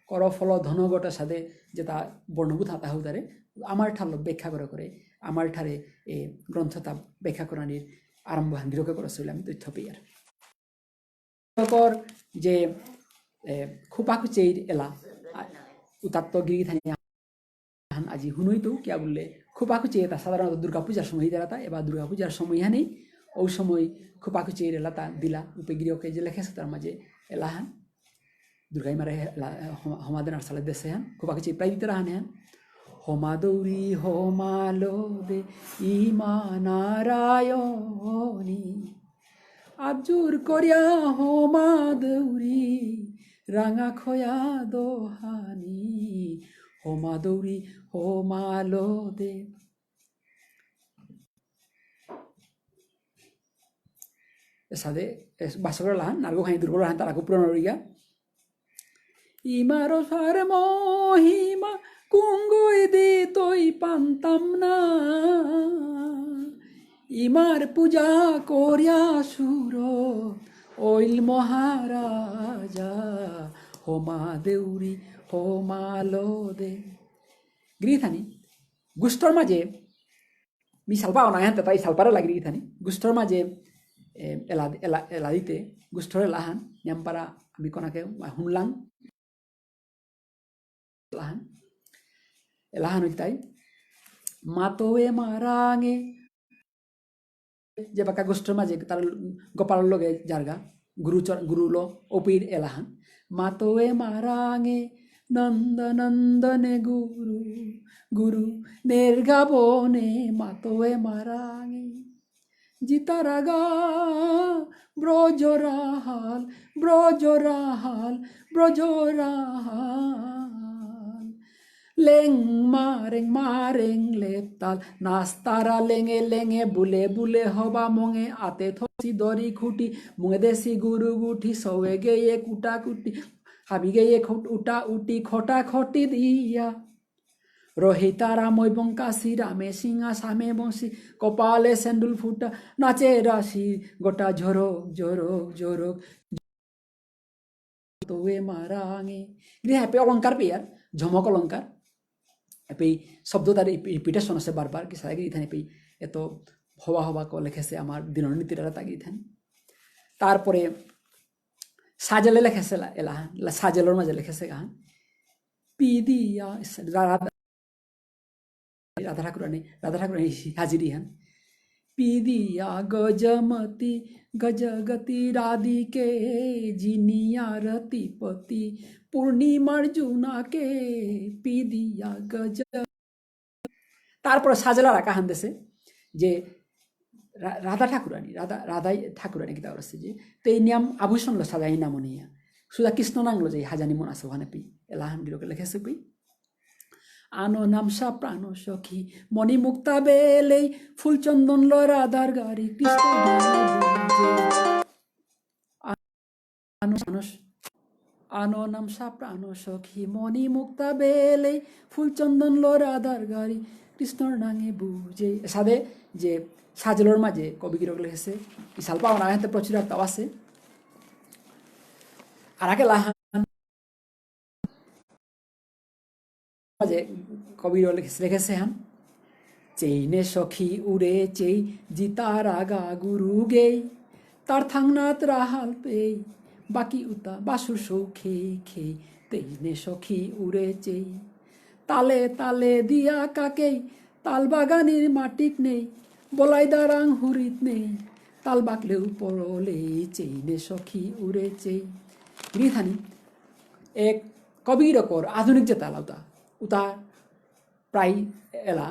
কর ফল ধনগটার সাথে যেটা বর্ণবুধ হাতা হতারে আমার ঠালো ব্যাখ্যা করে আমার ঠারে এ গ্রন্থতা ব্যাখ্যা করানির আরম্ভ গিরকে করেছে আমি তথ্য পেয়ে আর যে খুপাখুচের এলা উতাত্ত গিরিথানি আজি শুনইতো কিয়া বললে খুপাখুচি এটা সাধারণত দুর্গা পূজার সময় দাঁড়াতা এবার দুর্গা পূজার সময় হানেই ওই সময় খুপাখুচির এলাতা দিলা উপে গিরিয়কে যে লেখেছে তার মাঝে এলাহান দুর্গাই মারে হমাদের আর সালে দেশে হান খুপাখুচি প্রায় দিতে রাহান হান হোমা দৌড়ি হোমালো দে ইমা নারায়ণী আজুর করিয়া হোমা দৌড়ি রাঙা খয়া দোহানি হোমা দৌড়ি হোমালো দে সাদে বাসর লাহান নারগো খাই দুর্বল লাহান তারাকু পুরানো রিগা ইমার সার মহিমা কুঙ্গুই দি তৈ পান্তাম না ইমার পূজা করিয়া সুর ওইল মহারাজা হোমা দেউরি হোমালো দে গিরিথানি গুষ্টর মাঝে মি সালপা অনা হ্যাঁ তাই সালপারে লাগি গিরিথানি গুষ্টর মাঝে এলা দিতে গুষ্টরে লাহান নিয়ামপাড়া আমি কোনাকে শুনলাম লাহান এলাহান তাই মাতোয়ে মারাঙে যে বাকা গোষ্ঠীর মাঝে তার গোপালের লগে জারগা গুরুলো অপির এলাহান মাতোয়ে মারাঙে নন্দনন্দনে গুরু গুরু নির্গাবনে মাতোয়ে মারাঙে জিতারাগা ব্রজরাহাল ব্রজরাহাল ব্রজরাহাল লেং মারেং লেপতাল নাস্তারা লেঙে লেঙে বুলে বুলে হবা মঙে আতে থসি দরি খুঁটি মুঙে দেশি গুরু গুঠি সৌয়ে গেয়ে কুটা কুটি হাবি গেয়ে উটা উটি খটা খটি দিয়া রহিতা রাম এবং কাশি রামে সিংহা সামে বংশী কপালে সেন্ডুল ফুটা নাচে রাশি গোটা ঝরক ঝরক ঝরক তোয়ে মারাঙে হ্যাপে অলঙ্কার পেয়ার ঝমক অলঙ্কার এপেই শব্দ তার রিপিটেশন আছে বারবার কি সারা গিয়ে এপেই এত হওয়া হওয়া ক লেখেছে আমার দিননীতিরা তাগিয়ে থান তারপরে সাজেলে লেখেছে এলাহান সাজেলোর মাঝে লেখেছে গান পিদিয়া রাধা ঠাকুরানী হাজিরি হান পিদিয়া গজমতি গজগতি রাধিকে জিনিয়া রতিপতি পূর্ণিমার জুনাকে পিদিয়া গজ তারপরে সাজেলারা কাহান দেশে যে রাধা ঠাকুরানী কিতা আছে যে তো এই নিয়ম আভূষণ লো সাজাই নামনিয়া সুদা কৃষ্ণ নাংলো যে হাজানি মন আছে ওখানে পি এলাহান গিরকে লেখেছে পি আনো নামসা প্রাণ সখী মণি মুক্তা বেলেই ফুলচন্দন লো রাধার গাড়ি কৃষ্ণ আনো নামসা প্রাণ সখী মণি মুক্তা বেলেই ফুলচন্দন লো রাধার গাড়ি কৃষ্ণর নাঙে বুঝে সাদে যে সাজেলোর মাঝে কবি গিরক লেখেছে ইসাল পাওনা হাতে প্রচুর তাও আছে আর আগে লাহান মাঝে কবি লেখেছে হান চেইনে সখী উড়ে চেই জিতার আগা গুরু গেই তার থাংনাত রাহাল পেই বাকি উতা বাসুর সৌ খেই খেই তেইনে সখী উড়ে চেই তালে তালে দিয়া কাকেই তাল বাগানের মাটিক নেই বলাই দারাং হুরিত নেই তাল বাকলেও পরলে চেইনে সখী উড়ে চেই গিরিথানি এক কবিরকর আধুনিক যে তাল উতা প্রায় এলা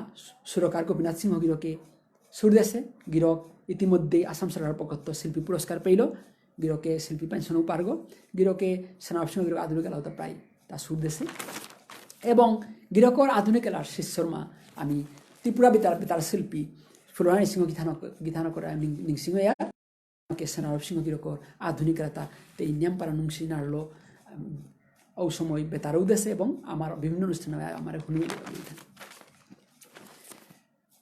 সুরকার গোপীনাথ সিংহ গিরকে সুর দেশে গিরক ইতিমধ্যেই আসাম সরকার পক্ষত শিল্পী পুরস্কার পেল গিরকে শিল্পী পেনশনও পারগ গিরকে সেনাব সিংহ গিরক আধুনিক এলাও প্রায় তা সুর দেশে এবং গিরকর আধুনিক এলার শিষ্যরমা আমি ত্রিপুরা বেতার শিল্পী ফুলরানী সিংহ গীতান করে নিংসিংহয়া সেনাব সিংহ গিরকর আধুনিক এলাতা এই নিয়মপাড়া নুংসি নাড়লো ও সময় বেতারও দেশে এবং আমার বিভিন্ন অনুষ্ঠানে আমার শুনি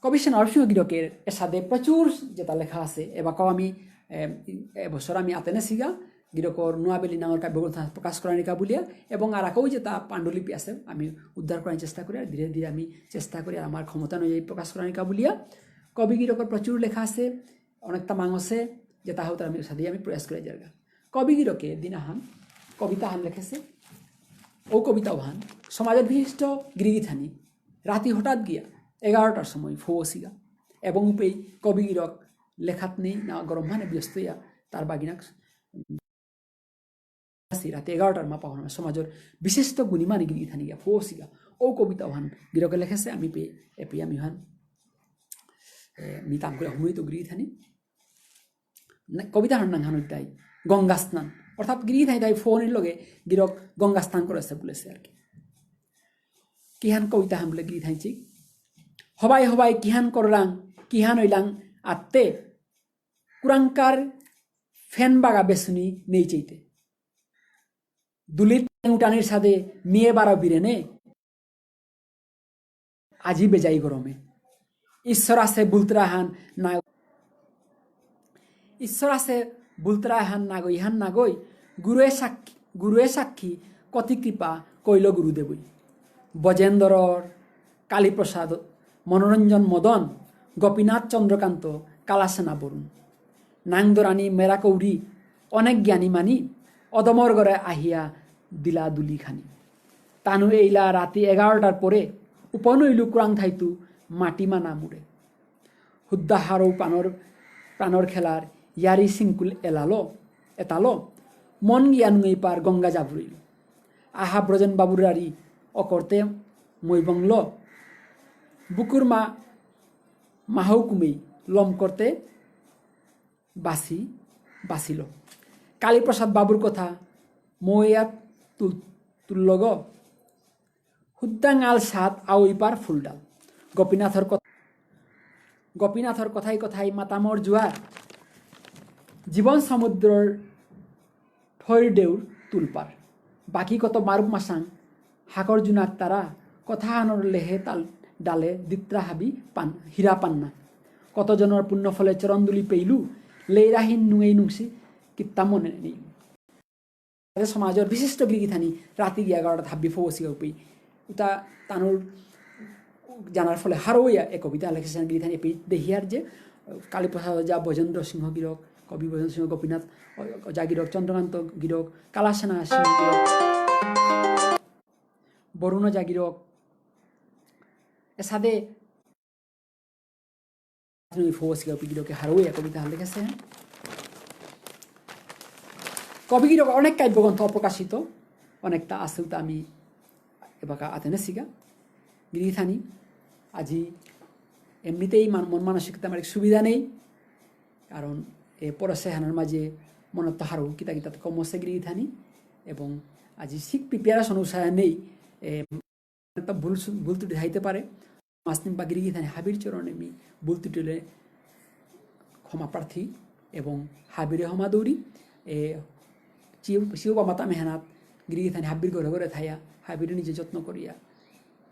কবি নরসিংহ গিরকের এর সাথে প্রচুর যেটা লেখা আছে এবারও আমি এবছর আমি আতেনে সিগা গিরকর নোয়াবেলি নাঙর কাব্যগ্রন্থ প্রকাশ করানিকা বলিয়া এবং আর আকেও যেটা পাণ্ডুলিপি আছে আমি উদ্ধার করার চেষ্টা করি আর ধীরে ধীরে আমি চেষ্টা করি আমার ক্ষমতা অনুযায়ী প্রকাশ করানিকা বলিয়া কবি গিরকর প্রচুর লেখা আছে অনেকটা মাং আছে যেটা হোক আমি সাথে আমি প্রয়াস করে জায়গা কবি গিরকে দিনাহান কবিতা হান লিখেছে ও কবিতাও হান সমাজের বিশিষ্ট গিরিগিথানি রাতি হঠাৎ গিয়া 11টার সময় ফৌসিগা এবং উপেই কবি গিরক লেখাত নেই না গরম মানে ব্যস্ত ইয়া তার বাগিনাক রাতে 11টার মা পাওয়া সমাজের বিশিষ্ট গুণিমানি গিরিগিথানি গিয়া ফৌসিগা ও কবিতাও হান গিরকে লেখেছে আমি পেয়ে এপি আমি হান মিতাম করে হুমই তো গিরিগিথানি কবিতা হান নাং তাই গঙ্গা স্নান অর্থাৎ গিরিগিথানি তাই ফোনের লগে গিরক গঙ্গা স্নান করেছে বলেছে আর কি কিহান কবিতা হান বলে গিরিগিথানি চিক হবাই হবাই কিহান করলাং কিহান হইলাং আত্তে কুরাঙ্কার ফ্যান বাগা বেসুনি নেই চাইতে দুলিত উটানির সাদে মেয়ে বারা বিরেনে আজি বেজাই গরমে ঈশ্বর আছে বুলতরাহান না ঈশ্বর আছে বুলতরাহান নাগই ইহান নাগই গুরুয়ে সাক্ষী কতি কৃপা কইল গুরুদেবই বজেন্দ্রর কালীপ্রসাদ মনোরঞ্জন মদন গোপীনাথ চন্দ্রকান্ত কালাসেনা বরুণ নাংদরানী মেরা কৌরি অনেক জ্ঞানী মানি অদমর গড়ে আহিয়া দিলা দুলি খানি তানু এইলা রাতি 11টার পরে উপনইলু কুরাং থাইতু মাটি মানা মুড়ে হুদ্দা হারৌ প্রাণর খেলার ইয়ারি সিংকুল এতালো মন গিয়া নুই পার গঙ্গা জাবুরিল আহা ব্রজন বাবুরারি অকর্তে মই বংল বুকুর মাহৌ কুমেই লম করতে বাঁচিল কালীপ্রসাদ বাবুর কথা মইয়াত তুল্লগ হুদ্দাঙাল সাত আও ইপার ফুলডাল গোপীনাথর কথাই কথাই মাতামর জোয়ার জীবন সমুদ্রর ঠৈর দেউর তুলপার বাকি কত মারুপ মাসাং হাকর জুনাক তারা কথা আনর লেহে তাল ডালে দিত্রা হাবি পান হীরা পান্না কতজনের পুণ্য ফলে চরণদুলি পেইলু লেইরাহীন নুয়েই নুংসি কিত্তা মনে নেই সমাজের বিশিষ্ট গিরিগিথানি রাতি গিয়া 11টা হাব্বি ফৌসিগা উপেই উতা তানুর জানার ফলে হারোয়া এ কবিতা লেখেছেন গিরিথানি এপি দেহিয়ার যে কালীপ্রসাদ যা বজেন্দ্র সিংহ গিরক কবি বজেন্দ্র সিংহ গোপীনাথ যা গিরক চন্দ্রকান্ত গিরক কালাসেনা সিংহ গিরক বরুণ যা গিরক এসাদে ফৌসিগা উপি গিরকে হারোয়া কবিতা লিখেছে কবি গিরক অনেক কাব্যগ্রন্থ অপ্রকাশিত অনেকটা আছে তা আমি এবার আতেনে সিগা গিরিথানি আজি এমনিতেই মন মানসিকতা আমার সুবিধা নেই কারণ এ পরশে হানার মাঝে মনত হারো কিতা কিতাতে কমছে গিরিথানি এবং আজি শিখ প্রিপারেশন উৎসাহ নেই একটা ভুল ত্রুটি হাইতে পারে মাসনিম বা গিরিথানি হাবির চরণে আমি ভুল ত্রুটিলে ক্ষমা প্রার্থী এবং হাবিরে হমা দৌড়ি শিও বা মাতা মেহনাত গিরিথানি হাবির ঘরে ঘরে থাইয়া হাবিরে নিজে যত্ন করিয়া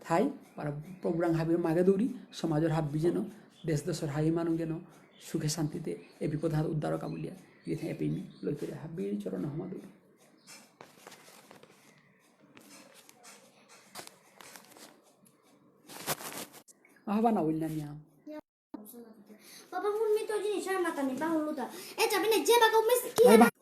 ঠাই আর প্রভুরাং হাবির মাগে দৌড়ি সমাজের হাবি যেন দেশর হাই মানুষ যেন সুখে শান্তিতে এ বিপদ হাত উদ্ধারকা বলিয়া গিয়ে এপিমি লই করে হাবির চরণ হমা দৌড়ি আহ্বান না বললাম Isha Matani Bahuluta. Etabine Jeba Gomes, ভাই